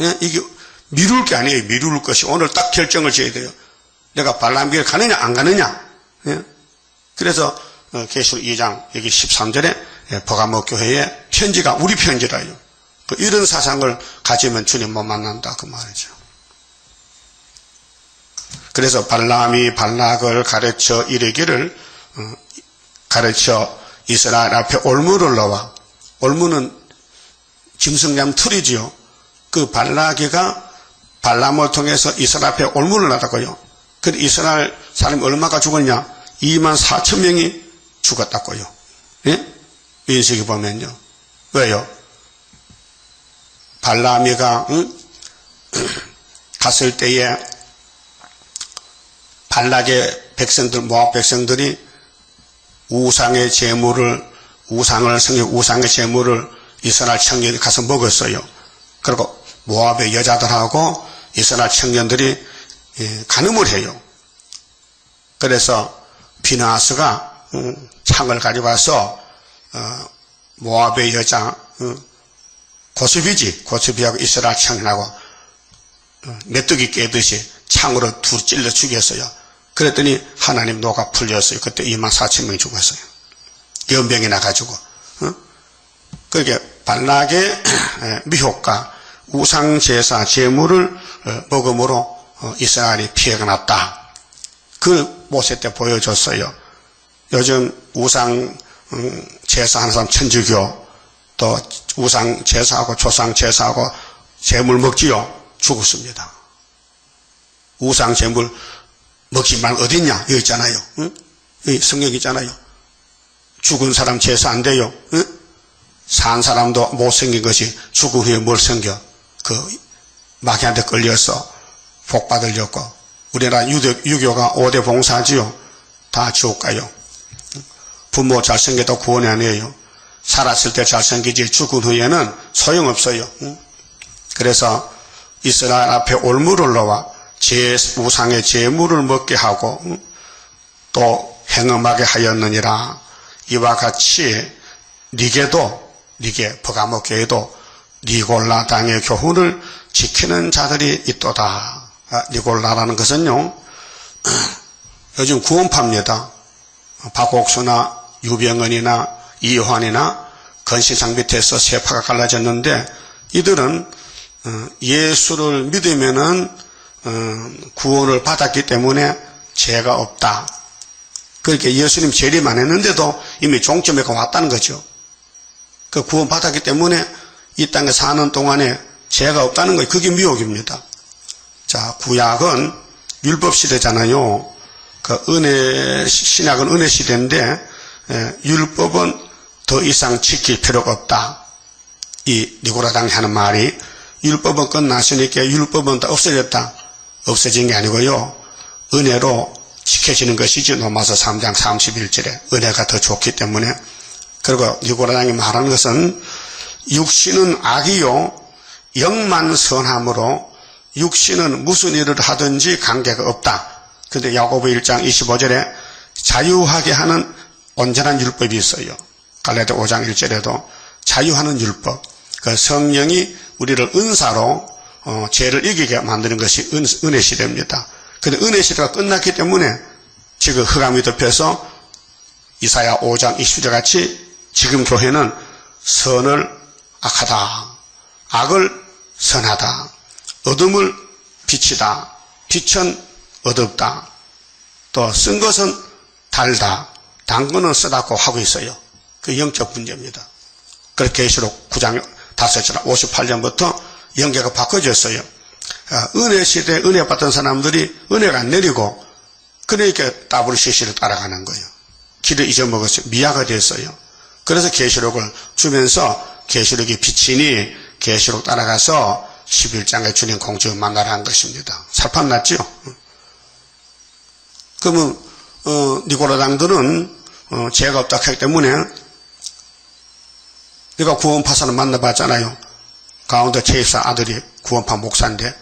예? 이게 미룰 게 아니에요. 미룰 것이 오늘 딱 결정을 지어야 돼요. 내가 발람교회 가느냐 안 가느냐. 예? 그래서 계시록 2장 여기 13절에 버가모 교회에 편지가 우리 편지라요. 이런 사상을 가지면 주님 못 만난다 그 말이죠. 그래서 발람이 발락을 가르쳐 이르기를 가르쳐 이스라엘 앞에 올무를 넣어. 올무는 짐승ям 틀이지요. 그 발락이가 발람을 통해서 이스라엘 앞에 올무를 놨다고요. 그 이스라엘 사람이 얼마가 죽었냐? 24,000명이 죽었다고요. 예? 민수기 보면요. 왜요? 발람이가 갔을 때에 발락의 백성들, 모압 백성들이 우상의 제물을 우상의 제물을 이스라엘 청년이 가서 먹었어요. 그리고 모압의 여자들하고 이스라엘 청년들이 간음을 해요. 그래서 비나스가 창을 가져가서 모압의 여자 고스비하고 이스라엘 청년하고 메뚜기 깨듯이 창으로 둘 찔러 죽였어요. 그랬더니 하나님 노가 풀렸어요. 그때 24,000명이 죽었어요. 연병이 나가지고. 그렇게 발락의 미혹과 우상제사 제물을 먹음으로 이스라엘이 피해가 났다. 그 모세 때 보여줬어요. 요즘 우상 제사하는 사람 천주교, 또 우상 제사하고 조상 제사하고 재물 먹지요. 죽었습니다. 우상 재물 먹지 말고 어딨냐? 여기 있잖아요. 응? 여기 성경이 있잖아요. 죽은 사람 제사 안 돼요. 응? 산 사람도 못생긴 것이 죽은 후에 뭘 생겨? 그 마귀한테 걸려서 복 받으려고. 우리나라 유교가 5대 봉사지요. 다 지옥 가요. 부모 잘생겨도 구원이 아니에요. 살았을 때 잘생기지 죽은 후에는 소용없어요. 그래서 이스라엘 앞에 올무를 놓아 우상의 제물을 먹게 하고 또 행음하게 하였느니라. 이와 같이 니게 버가모 교회도 니골라 당의 교훈을 지키는 자들이 있도다. 니골라라는 것은요, 요즘 구원파입니다. 박옥수나 유병헌이나 이효환이나 건시상 밑에서 세파가 갈라졌는데, 이들은 예수를 믿으면은 구원을 받았기 때문에 죄가 없다. 그렇게 예수님 재림 안 했는데도 이미 종점에 왔다는 거죠. 그 구원 받았기 때문에 이 땅에 사는 동안에 죄가 없다는 거예요. 그게 미혹입니다. 자, 구약은 율법 시대잖아요. 그 신약은 은혜 시대인데, 율법은 더 이상 지킬 필요가 없다. 이 니고라당이 하는 말이, 율법은 끝났으니까 율법은 다 없어졌다. 없어진 게 아니고요. 은혜로 지켜지는 것이지. 로마서 3장 31절에 은혜가 더 좋기 때문에. 그리고 니고라당이 말하는 것은 육신은 악이요 영만 선함으로 육신은 무슨 일을 하든지 관계가 없다. 그런데 야고보 1장 25절에 자유하게 하는 온전한 율법이 있어요. 갈라디아 5장 1절에도 자유하는 율법. 그 성령이 우리를 은사로 죄를 이기게 만드는 것이 은혜 시대입니다. 그런데 은혜 시대가 끝났기 때문에 지금 흑암이 덮여서 이사야 5장 20절 같이 지금 교회는 선을 악하다, 악을 선하다, 어둠을 빛이다, 빛은 어둡다, 또 쓴 것은 달다, 단 거는 쓰다고 하고 있어요. 그 영적 문제입니다. 그래서 계시록 9장 5절 58년부터 영계가 바꿔졌어요. 은혜 시대에 은혜 받던 사람들이 은혜가 안 내리고 그러니까 WCC를 따라가는 거예요. 길을 잊어먹었어요. 미화가 됐어요. 그래서 계시록을 주면서 계시록이 비치니 계시록 따라가서 11장에 주님 공주 만나라 한 것입니다. 살판 났죠? 그러면 니고라당들은 죄가 없다 하기 때문에 내가 구원파사를 만나봤잖아요. 가운데 최입사 아들이 구원파 목사인데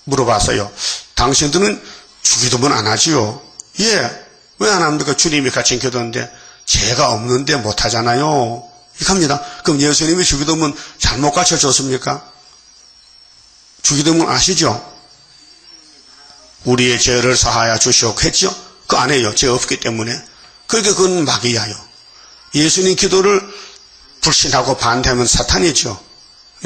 물어봤어요. 당신들은 주기도문 안 하지요? 예. 왜 안 합니까? 주님이 같이 교도인데 죄가 없는데 못하잖아요. 이렇게 합니다. 그럼 예수님이 주기도문 잘못 가르쳐줬습니까? 주기도문 아시죠? 우리의 죄를 사하여 주시옵고 했죠? 그거 안 해요. 죄 없기 때문에. 그러니까 그건 마귀야요. 예수님 기도를 불신하고 반대하면 사탄이죠.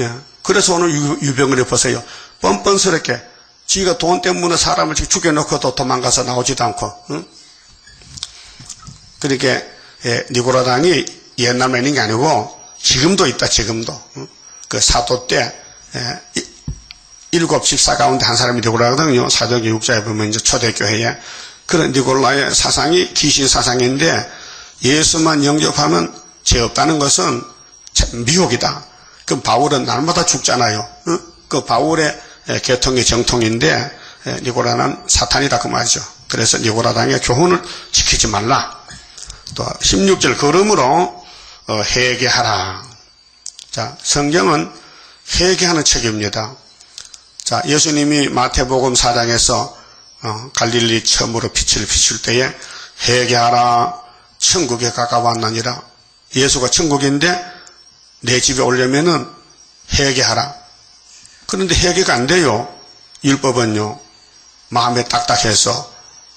예. 그래서 오늘 유병헌이 보세요. 뻔뻔스럽게 지가 돈 때문에 사람을 죽여놓고도 도망가서 나오지도 않고. 응? 그러니까 니고라당이 옛날만 있는 게 아니고 지금도 있다. 지금도. 응? 그 사도 때 7 집사 가운데 한 사람이 니고라거든요. 사도기 6장에 보면 이제 초대교회에 그런 니고라의 사상이 귀신 사상인데 예수만 영접하면 죄 없다는 것은 참 미혹이다. 그 바울은 날마다 죽잖아요. 응? 그 바울의 계통의 정통인데 니고라는 사탄이다 그 말이죠. 그래서 니고라당의 교훈을 지키지 말라. 또 16절 그러므로 회개하라. 자, 성경은 회개하는 책입니다. 자, 예수님이 마태복음 4장에서 갈릴리 처음으로 빛을 비출 때에 회개하라 천국에 가까웠느니라. 예수가 천국인데 내 집에 오려면은 회개하라. 그런데 회개가 안 돼요. 율법은요. 마음에 딱딱해서.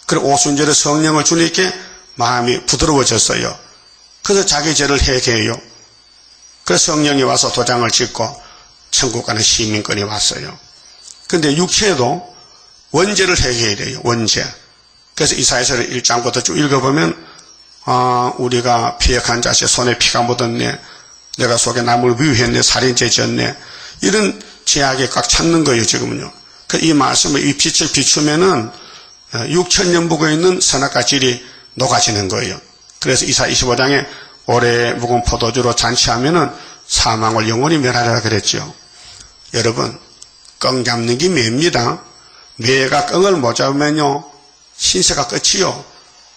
그리고 오순절에 성령을 주니까 마음이 부드러워졌어요. 그래서 자기 죄를 회개해요. 그래서 성령이 와서 도장을 찍고 천국 가는 시민권이 왔어요. 그런데 육체도 원죄를 회개해야 돼요. 원죄. 그래서 이사야서 1장부터 쭉 읽어보면 우리가 피역한 자식 손에 피가 묻었네. 내가 속에 남을 위했네. 살인죄 지었네. 이런 죄악에 꽉 찼는 거예요, 지금은요. 이 말씀을, 이 빛을 비추면은 6,000년 묵어 있는 선악과 질이 녹아지는 거예요. 그래서 이사 25장에 오래 묵은 포도주로 잔치하면은 사망을 영원히 멸하리라 그랬죠. 여러분, 羹 잡는 게 매입니다. 매가 羹을 못 잡으면요, 신세가 끝이요.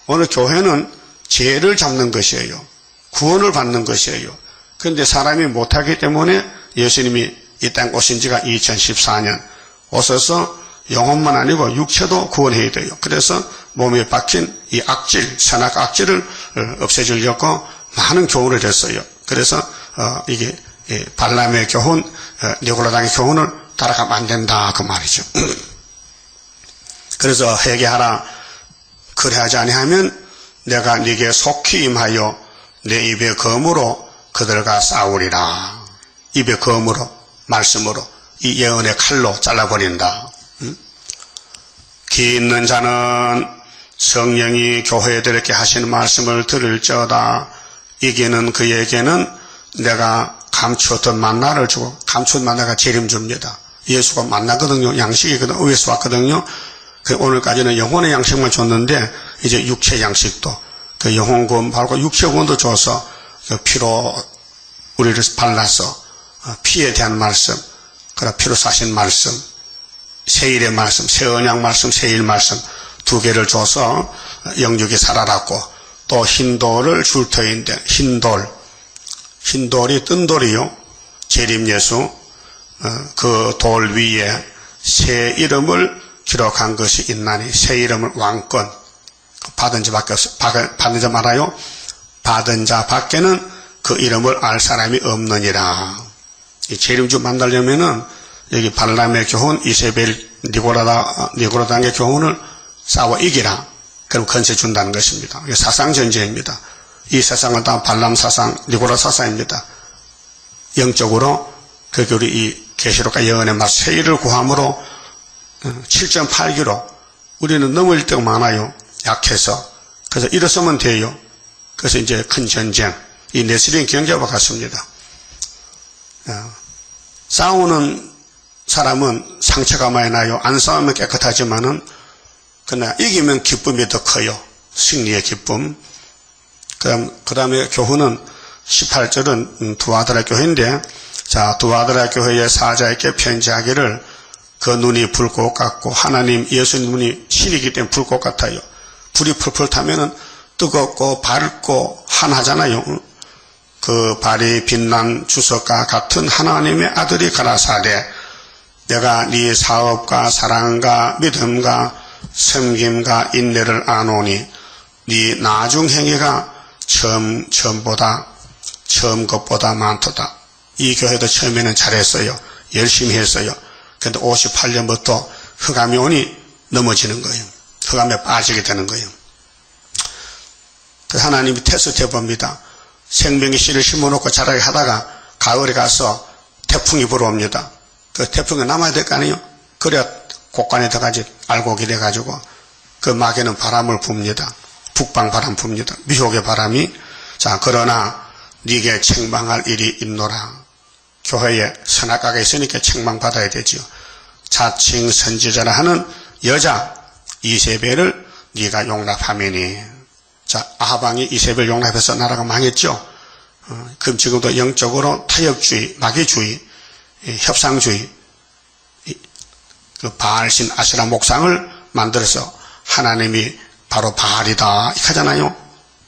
오늘 교회는 죄를 잡는 것이에요. 구원을 받는 것이에요. 그런데 사람이 못하기 때문에 예수님이 이 땅 오신 지가 2014년 오셔서 영혼만 아니고 육체도 구원해야 돼요. 그래서 몸에 박힌 이 악질, 선악 악질을 없애주려고 많은 교훈을 했어요. 그래서 이게 발람의 교훈, 니고라당의 교훈을 따라가면 안 된다 그 말이죠. 그래서 회개하라. 그래하지 아니하면 내가 네게 속히 임하여 내 입의 검으로 그들과 싸우리라. 입의 검으로, 말씀으로, 이 예언의 칼로 잘라버린다. 귀 있는 자는 성령이 교회들에게 하시는 말씀을 들을지어다. 이기는 그에게는 내가 감추었던 만나를 주고, 감추었던 만나가 재림 줍니다. 예수가 만나거든요. 양식이거든요. 위에서 왔거든요. 오늘까지는 영혼의 양식만 줬는데 이제 육체 양식도 그 영혼 구원 받고 육체 구원도 줘서 그 피로 우리를 발라서 피에 대한 말씀, 그리고 피로 사신 말씀, 세일의 말씀, 새언약 말씀, 세일 말씀 두 개를 줘서 영육이 살아났고, 또 흰돌을 줄 터인데 흰돌이 뜬 돌이요. 재림 예수, 그 돌 위에 새 이름을 기록한 것이 있나니, 새 이름을 왕권, 받은 자 말아요. 받은 자 밖에는 그 이름을 알 사람이 없느니라. 이 재림주 만나려면은 여기 발람의 교훈, 이세벨, 니고라당의 교훈을 싸워 이기라. 그럼 건세 준다는 것입니다. 이게 사상 전쟁입니다. 이 세상은 다 발람 사상, 니고라 사상입니다. 영적으로 그렇게 우리 이 계시록과 예언의 맛 세일을 구함으로 7.8kg 우리는 넘을 때가 많아요. 약해서. 그래서 일어서면 돼요. 그래서 이제 큰 전쟁, 이 레슬링 경기와 같습니다. 싸우는 사람은 상처가 많이 나요. 안 싸우면 깨끗하지만은, 그러나 이기면 기쁨이 더 커요. 승리의 기쁨. 그 다음에 교훈은 18절은 두아드라 교회인데, 자, 두아드라 교회의 사자에게 편지하기를 그 눈이 불꽃 같고, 하나님 예수님 눈이 신이기 때문에 불꽃 같아요. 불이 풀풀 타면은 뜨겁고 밝고 환하잖아요. 그 발이 빛난 주석과 같은 하나님의 아들이 가라사대, 내가 네 사업과 사랑과 믿음과 섬김과 인내를 아노니 네 나중 행위가 처음 것보다 많도다. 이 교회도 처음에는 잘했어요. 열심히 했어요. 그런데 58년부터 흑암이 오니 넘어지는 거예요. 흑암에 빠지게 되는 거예요. 그래서 하나님이 테스트 해봅니다. 생명의 씨를 심어놓고 자라게 하다가 가을에 가서 태풍이 불어옵니다. 그 태풍이 남아야 될 거 아니에요? 그래야 곡간에 들어가지 알곡이 돼가지고 그 막에는 바람을 붑니다. 북방 바람 붑니다. 미혹의 바람이. 자, 그러나 네게 책망할 일이 있노라. 교회에 선악과가 있으니까 책망받아야 되지요. 자칭 선지자라 하는 여자 이세벨을 네가 용납하매니. 자, 아하방이 이세벨 용납해서 나라가 망했죠. 그럼 지금도 영적으로 타협주의, 마귀주의, 협상주의, 그 바알신 아세라 목상을 만들어서 하나님이 바로 바알이다 이렇게 하잖아요.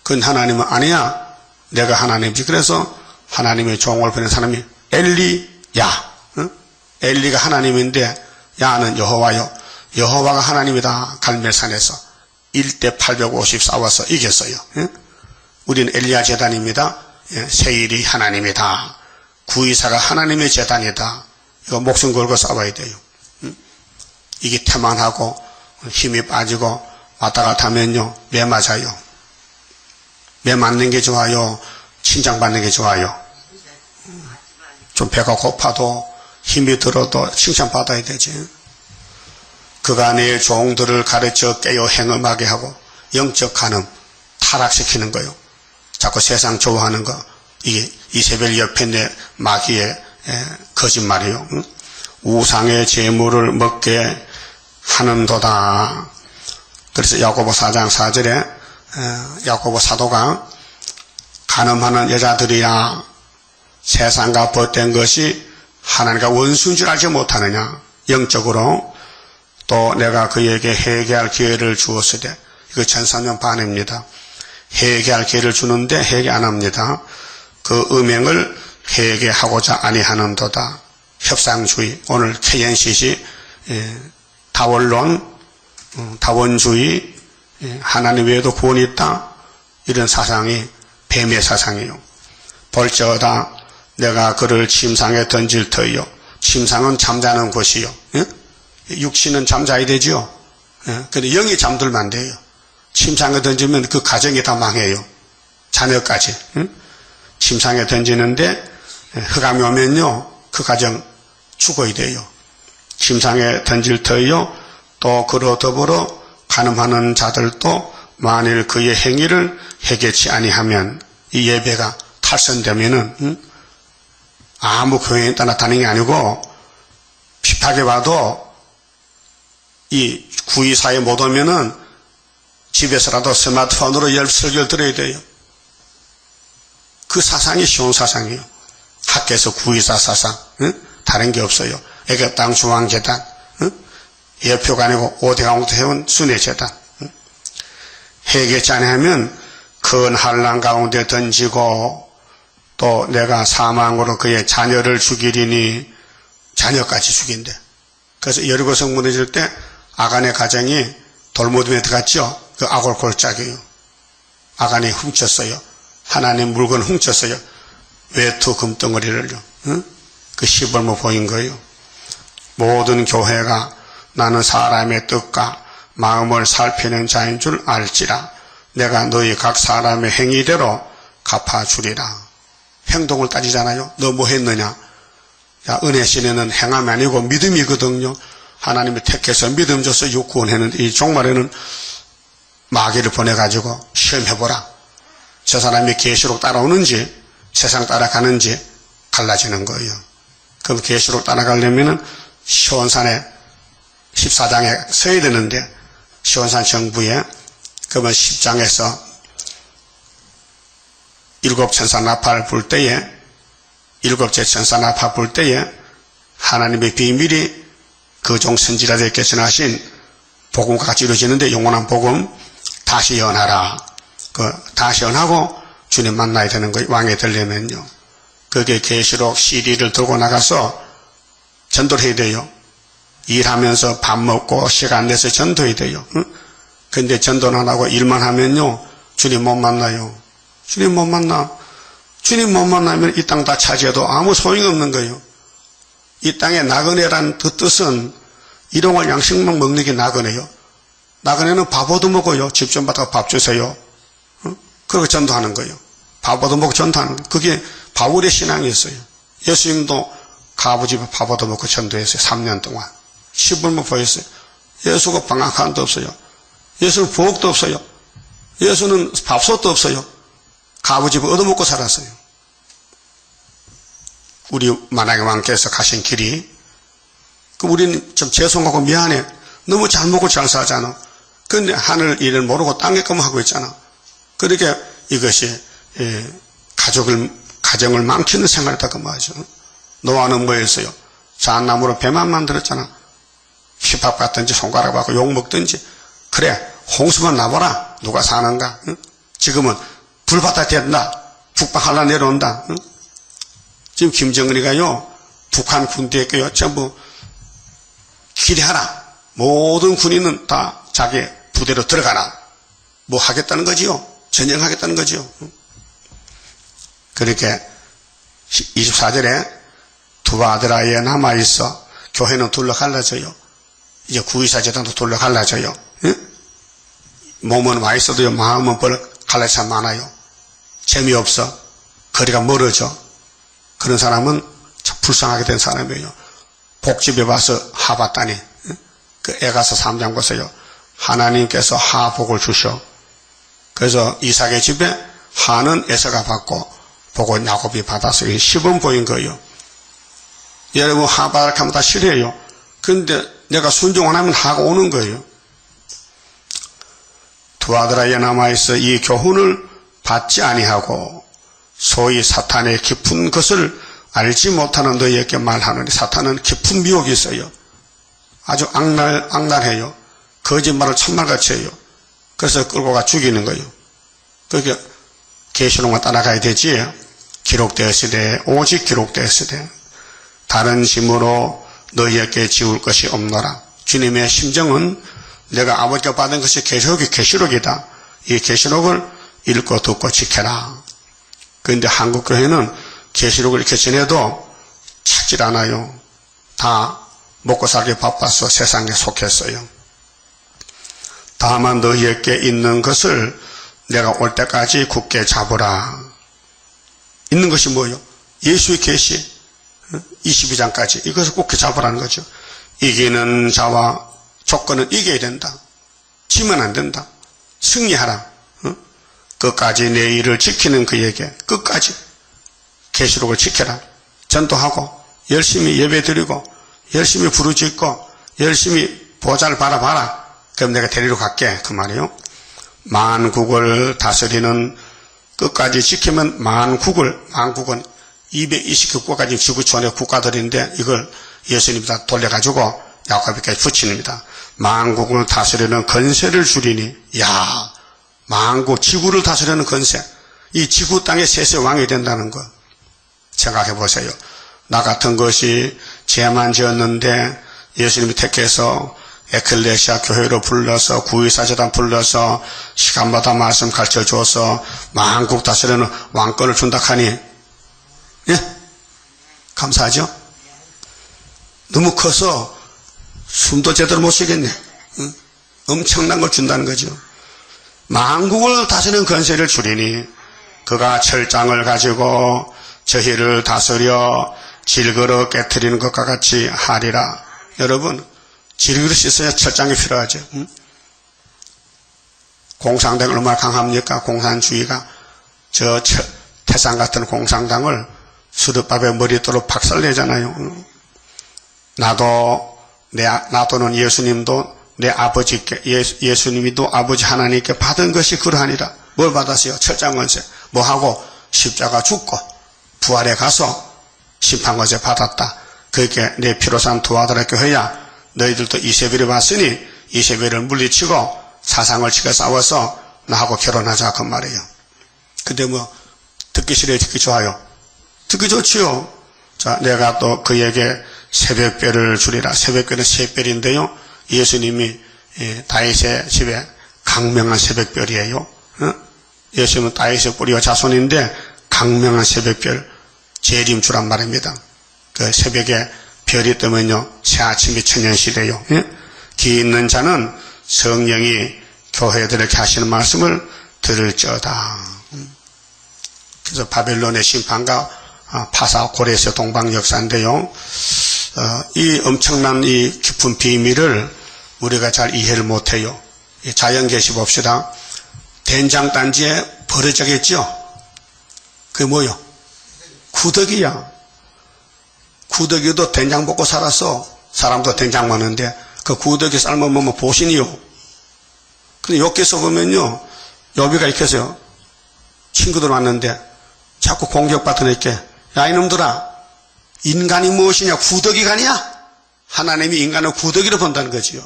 그건 하나님은 아니야. 내가 하나님이지. 그래서 하나님의 종을 보낸 사람이 엘리야. 엘리가 하나님인데 야는 여호와요. 여호와가 하나님이다. 갈멜산에서 1대 850 싸워서 이겼어요. 우리는 엘리야 제단입니다. 세일이 하나님이다. 구이사가 하나님의 제단이다. 이거 목숨 걸고 싸워야 돼요. 이게 태만하고 힘이 빠지고 왔다 갔다 하면요, 매 맞아요. 매 맞는 게 좋아요? 칭찬받는 게 좋아요? 좀 배가 고파도 힘이 들어도 칭찬받아야 되지. 그가 내 종들을 가르쳐 깨어 행음하게 하고 영적 간음 다 타락시키는 거요. 자꾸 세상 좋아하는 거. 이게 이세벨 옆에 내 마귀의 거짓말이요. 우상의 재물을 먹게 하는도다. 그래서 야고보 4장 4절에 야고보 사도가 간음하는 여자들이야 세상과 벗된 것이 하나님과 원수인 줄 알지 못하느냐. 영적으로 또 내가 그에게 회개할 기회를 주었을 때 이거 전사년 반입니다. 회개할 기회를 주는데 회개 안 합니다. 그 음행을 회개하고자 아니하는도다. 협상주의, 오늘 KNCC 다원론, 다원주의, 하나님 외에도 구원이 있다. 이런 사상이 뱀의 사상이에요. 볼지어다 내가 그를 침상에 던질 터이요. 침상은 잠자는 곳이요. 예? 육신은 잠자야 되죠. 예? 근데 영이 잠들면 안 돼요. 침상에 던지면 그 가정이 다 망해요. 자녀까지. 예? 침상에 던지는데 흑암이 오면요. 그 가정 죽어야 돼요. 침상에 던질 터이요. 또 그로 더불어 간음하는 자들도 만일 그의 행위를 해결치 아니하면 이 예배가 탈선되면은 아무 교회에 나타나는 게 아니고 핍하게 봐도 이 구의사에 못 오면은 집에서라도 스마트폰으로 설교를 들어야 돼요. 그 사상이 쉬운 사상이에요. 학교에서 구의사 사상, 다른 게 없어요. 애교땅 중앙재단, 예표가 아니고 오대강부터 해온 순회재단. 회개치 않으면 큰 환난 가운데 던지고 또 내가 사망으로 그의 자녀를 죽이리니 자녀까지 죽인대. 그래서 여리고성 무너질 때 아간의 가정이 돌무덤에 들어갔죠. 그 아골 골짜기요. 아간이 훔쳤어요. 하나님 물건 훔쳤어요. 외투 금덩어리를요. 그 시벌모 보인 거예요. 모든 교회가 나는 사람의 뜻과 마음을 살피는 자인 줄 알지라. 내가 너희 각 사람의 행위대로 갚아주리라. 행동을 따지잖아요. 너 뭐 했느냐? 야, 은혜 시내는 행함이 아니고 믿음이거든요. 하나님이 택해서 믿음 줘서 구원했는데 이 종말에는 마귀를 보내가지고 시험해보라. 저 사람이 계시록 따라오는지 세상 따라가는지 갈라지는 거예요. 그럼 계시록 따라가려면은 시온산에 14장에 서야 되는데 시온산 정부에 그러면 10장에서 일곱 천사 나팔 불 때에 일곱째 천사 나팔 불 때에 하나님의 비밀이 그 종 선지자들에게 전하신 복음과 같이 이루어지는데 영원한 복음 다시 연하라. 다시 연하고 주님 만나야 되는 거예요. 왕에 되려면요. 그게 계시록 CD를 들고 나가서 전도를 해야 돼요. 일하면서 밥 먹고 시간 내서 전도해야 돼요. 근데 전도는 안 하고 일만 하면요. 주님 못 만나요. 주님 못 만나. 주님 못 만나면 이 땅 다 차지해도 아무 소용이 없는 거예요. 이 땅에 나그네란 그 뜻은 일용할 양식만 먹는 게 나그네요. 나그네는 밥 얻어먹어요. 집 좀 받아서 밥 주세요. 그렇게 전도하는 거예요. 밥 얻어먹고 전도하는 거예요. 그게 바울의 신앙이었어요. 예수님도 가부집에 밥 얻어먹고 전도했어요. 3년 동안. 시불만 보였어요. 예수가 방학한도 없어요. 예수는 부엌도 없어요. 예수는 밥솥도 없어요. 가부집에 얻어먹고 살았어요. 우리 만왕의 왕께서 가신 길이 우리는 좀 죄송하고 미안해. 너무 잘 먹고 잘 사잖아. 그런데 하늘 일을 모르고 땅에 것만 하고 있잖아. 그러니까 이것이 가정을 망치는 생활이다 그 말이죠. 노아는 뭐였어요? 잣나무로 배만 만들었잖아. 힙합 같든지 손가락 받고 욕 먹든지. 그래 홍수만 나봐라. 누가 사는가? 응? 지금은 불바다 된다. 북방 한라 내려온다. 응? 지금 김정은이가요 북한 군대에게요 전부 기대하라. 모든 군인은 다 자기 부대로 들어가라. 뭐 하겠다는 거지요? 전쟁하겠다는 거지요? 그렇게 24절에 두 아들 아이에 남아있어. 교회는 둘러 갈라져요. 이제 구의사 재단도 둘러 갈라져요. 응? 몸은 와 있어도요 마음은 갈라져 참 많아요. 재미없어. 거리가 멀어져. 그런 사람은 참 불쌍하게 된 사람이에요. 복집에 와서 하봤다니 그 애가서 3장 보세요. 하나님께서 하복을 주셔. 그래서 이삭의 집에 한은 에서가 받고 복은 야곱이 받아서 시범 보인 거예요. 여러분 하바락하면 다 싫어해요. 그런데 내가 순종 안 하면 하가 오는 거예요. 두 아들아에 남아있어 이 교훈을 받지 아니하고 소위 사탄의 깊은 것을 알지 못하는 너희에게 말하노니 사탄은 깊은 미혹이 있어요. 아주 악랄해요. 거짓말을 참말같이 해요. 그래서 끌고 가 죽이는 거예요. 그렇게 계시록만 따라가야 되지. 기록되었으되 오직 되었으되 다른 짐으로 너희에게 지울 것이 없노라. 주님의 심정은 내가 아버지가 받은 것이 계시록이다. 이 계시록을 읽고 듣고 지켜라. 그런데 한국 교회는 계시록을 이렇게 전해도 찾질 않아요. 다 먹고 살기 바빠서 세상에 속했어요. 다만 너희에게 있는 것을 내가 올 때까지 굳게 잡으라. 있는 것이 뭐예요? 예수의 계시 22장까지 이것을 굳게 잡으라는 거죠. 이기는 자와 조건은 이겨야 된다. 지면 안 된다. 승리하라. 끝까지 내 일을 지키는 그에게 끝까지 계시록을 지켜라. 전도하고 열심히 예배드리고 열심히 부르짖고 열심히 보좌를 바라봐라. 그럼 내가 데리러 갈게. 그 말이에요. 만국을 다스리는 끝까지 지키면 만국은 229국까지 지구촌의 국가들인데 이걸 예수님이 다 돌려가지고 야곱에게 붙입니다. 만국을 다스리는 건세를 주리니 야 만국 지구를 다스리는 건세 이 지구 땅의 셋의 왕이 된다는 거 생각해 보세요. 나 같은 것이 죄만 지었는데 예수님이 택해서 에클레시아 교회로 불러서 구의사제단 불러서 시간마다 말씀 가르쳐줘서 만국 다스리는 왕권을 준다 하니 예? 감사하죠? 너무 커서 숨도 제대로 못 쉬겠네. 응? 엄청난 걸 준다는 거죠. 만국을 다스리는 권세를 주리니 그가 철장을 가지고 저희를 다스려 질그러 깨트리는 것과 같이 하리라. 여러분 질그릇이 있어야 철장이 필요하죠. 응? 공산당이 얼마나 강합니까? 공산주의가 저 태산 같은 공산당을 수르밥에 머리도록 박살내잖아요. 나도는 예수님도 내 아버지께 예수님이도 아버지 하나님께 받은 것이 그러하니라. 뭘 받았어요? 철장권세. 뭐하고? 십자가 죽고 부활에 가서 심판권세 받았다. 그렇게 내 피로 산 두 아들의 교회야. 너희들도 이세벨이 왔으니 이세벨을 물리치고 사상을 치고 싸워서 나하고 결혼하자 그 말이에요. 근데 뭐 듣기 싫어요? 듣기 좋아요? 듣기 좋지요. 자, 내가 또 그에게 새벽별을 주리라. 새벽별은 세 별인데요. 예수님이 다윗의 집에 강명한 새벽별이에요. 예수님은 다윗의 뿌리와 자손인데 강명한 새벽별 재림 주란 말입니다. 그 새벽에 별이 뜨면요 새 아침이 천년시래요. 귀 있는 자는 성령이 교회들에게 하시는 말씀을 들을지어다. 그래서 바벨론의 심판과 파사 고레스 동방 역사인데요. 이 엄청난 이 깊은 비밀을 우리가 잘 이해를 못해요. 자연 계시 봅시다. 된장단지에 버려져겠죠. 그게 뭐요? 구더기야. 구더기도 된장 먹고 살았어. 사람도 된장 먹는데 그 구더기 삶아 먹으면 보신이요. 근데 여기서 보면요 여비가 이렇게 해서요. 친구들 왔는데 자꾸 공격받으니까 야 이놈들아 인간이 무엇이냐 구더기가냐? 하나님이 인간을 구더기로 본다는 거지요.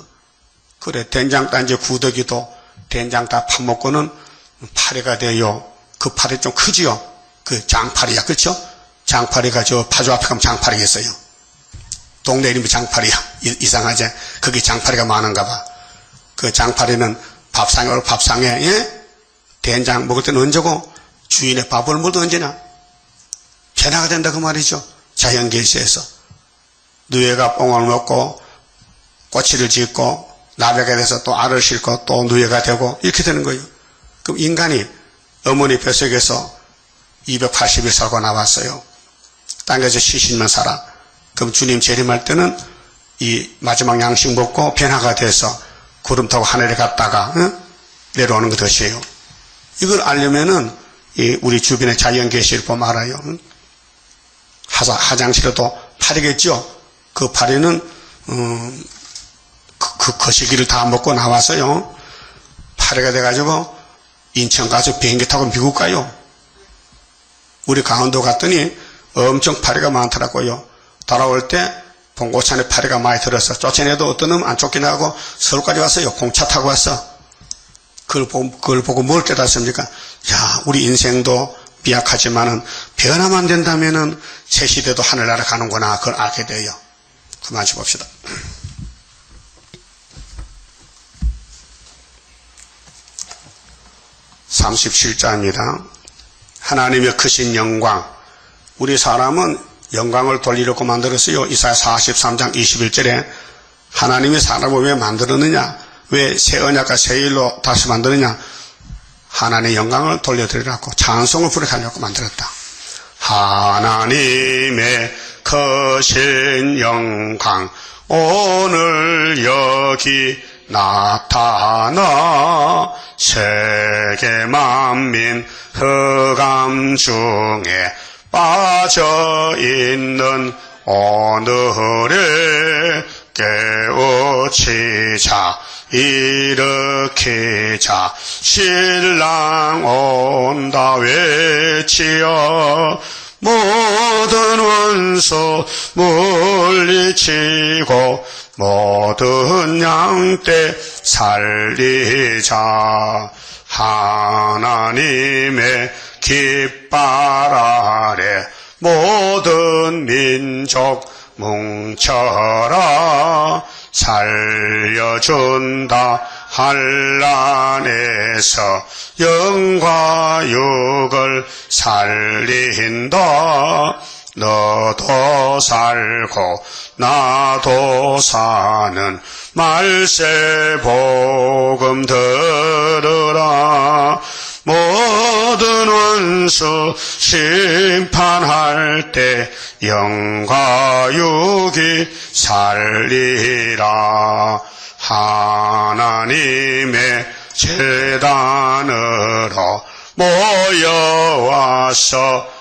그래 된장단지 구더기도 된장 다 파먹고는 파리가 돼요. 그 파리 좀 크지요. 그 장파리야 그렇죠? 장파리가 저 파주 앞에 가면 장파리겠어요. 동네 이름이 장파리야. 이상하지? 거기 장파리가 많은가 봐. 그 장파리는 밥상에 예? 된장 먹을 때는 언제고 주인의 밥을 먹을 때 언제냐? 변화가 된다 그 말이죠. 자연계시에서 누에가 뽕을 먹고 꼬치를 짓고 나베가 돼서 또 알을 싣고 또 누에가 되고 이렇게 되는 거예요. 그럼 인간이 어머니 뱃속에서 280일 살고 나왔어요. 땅에서 70년 살아. 그럼 주님 재림할 때는 이 마지막 양식 먹고 변화가 돼서 구름 타고 하늘에 갔다가 내려오는 것이에요. 이걸 알려면은 우리 주변에 자연 계시를 보면 알아요. 화장실에도 파리겠죠. 그 파리는 그 거시기를 다 먹고 나와서요. 파리가 돼가지고 인천 가서 비행기 타고 미국 가요. 우리 강원도 갔더니 엄청 파리가 많더라고요. 돌아올 때 봉고산에 파리가 많이 들어서 쫓아내도 어떤 놈은 안 쫓겨나고 서울까지 왔어요. 공차 타고 왔어. 그걸 보고 뭘 깨닫습니까? 야, 우리 인생도 미약하지만은 변화만 된다면은 새 시대도 하늘나라 가는구나. 그걸 알게 돼요. 그만 봅시다. 37자입니다. 하나님의 크신 영광. 우리 사람은 영광을 돌리려고 만들었어요. 이사야 43장 21절에 하나님이 사람을 왜 만들었느냐? 왜 새 언약과 새 일로 다시 만드느냐? 하나님의 영광을 돌려드리라고 찬송을 부르려고 만들었다. 하나님의 크신 영광 오늘 여기 나타나 세계 만민 흑암 중에 빠져있는 오늘에 깨우치자 일으키자 신랑 온다 외치어 모든 원수 물리치고 모든 양떼 살리자 하나님의 깃발 아래 모든 민족 뭉쳐라 살려준다 환난에서 영과 육을 살린다 너도 살고 나도 사는 말세 복음 들으라 모든 원수 심판할 때 영과 육이 살리라 하나님의 제단으로 모여와서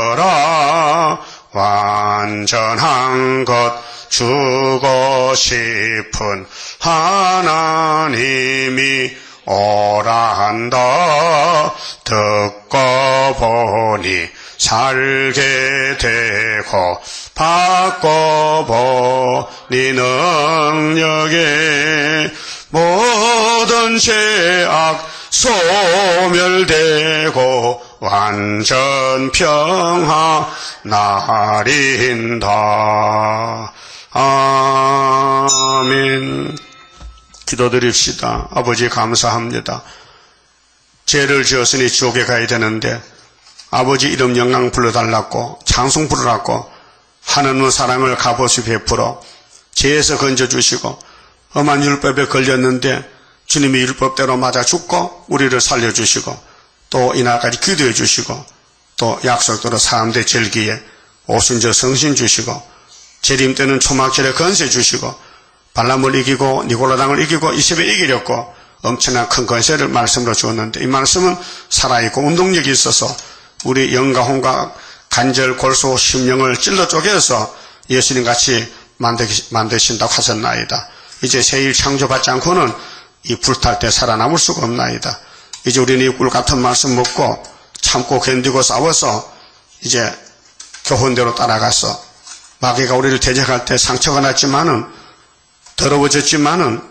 받으라 완전한 것 주고 싶은 하나님이 오란다 듣고 보니 살게 되고 받고 보니 능력에 모든 죄악 소멸되고 완전 평화 나린다. 아멘. 기도드립시다. 아버지 감사합니다. 죄를 지었으니 지옥에 가야 되는데 아버지 이름 영광 불러달라고 찬송 부르라고 하나님의 사랑을 값없이 베풀어 죄에서 건져주시고 엄한 율법에 걸렸는데 주님이 율법대로 맞아 죽고 우리를 살려주시고 또 이날까지 기도해 주시고 또 약속대로 사람들 절기에 오순절 성신 주시고 재림 때는 초막절에 건세 주시고 발람을 이기고 니골라당을 이기고 이셉을 이기렸고 엄청난 큰 건세를 말씀으로 주었는데 이 말씀은 살아있고 운동력이 있어서 우리 영과 혼과 간절 골수 심령을 찔러 쪼개서 예수님같이 만드신다고 하셨나이다. 이제 새일 창조받지 않고는 이 불탈 때 살아남을 수가 없나이다. 이제 우리는 이 꿀같은 말씀 먹고 참고 견디고 싸워서 이제 교훈대로 따라가서 마귀가 우리를 대적할 때 상처가 났지만은 더러워졌지만은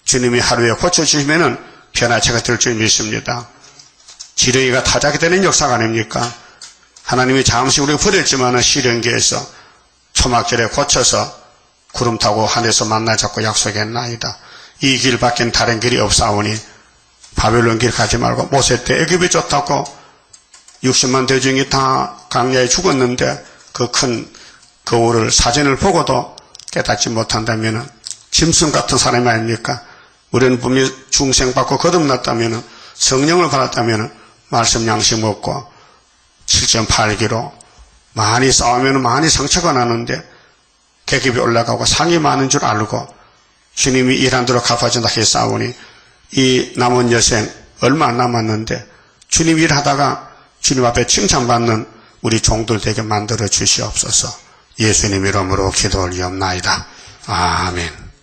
주님이 하루에 고쳐주시면은 변화체가 될 줄 믿습니다. 지렁이가 타작이 되는 역사가 아닙니까? 하나님이 잠시 우리를 버렸지만은 시련기에서 초막절에 고쳐서 구름 타고 하늘에서 만나 잡고 약속했나이다. 이 길 밖엔 다른 길이 없사오니 바벨론 길 가지 말고 모세 때 애굽이 좋다고 60만 대중이 다 강야에 죽었는데 그 큰 거울을 사진을 보고도 깨닫지 못한다면 짐승 같은 사람이 아닙니까? 우리는 분명히 중생받고 거듭났다면 성령을 받았다면 말씀 양식 먹고 7.8기로 많이 싸우면 많이 상처가 나는데 계급이 올라가고 상이 많은 줄 알고 주님이 일한 대로 갚아준다 했사오니 이 남은 여생 얼마 안 남았는데 주님 일하다가 주님 앞에 칭찬받는 우리 종들 되게 만들어 주시옵소서. 예수님 이름으로 기도 올리옵나이다. 아멘.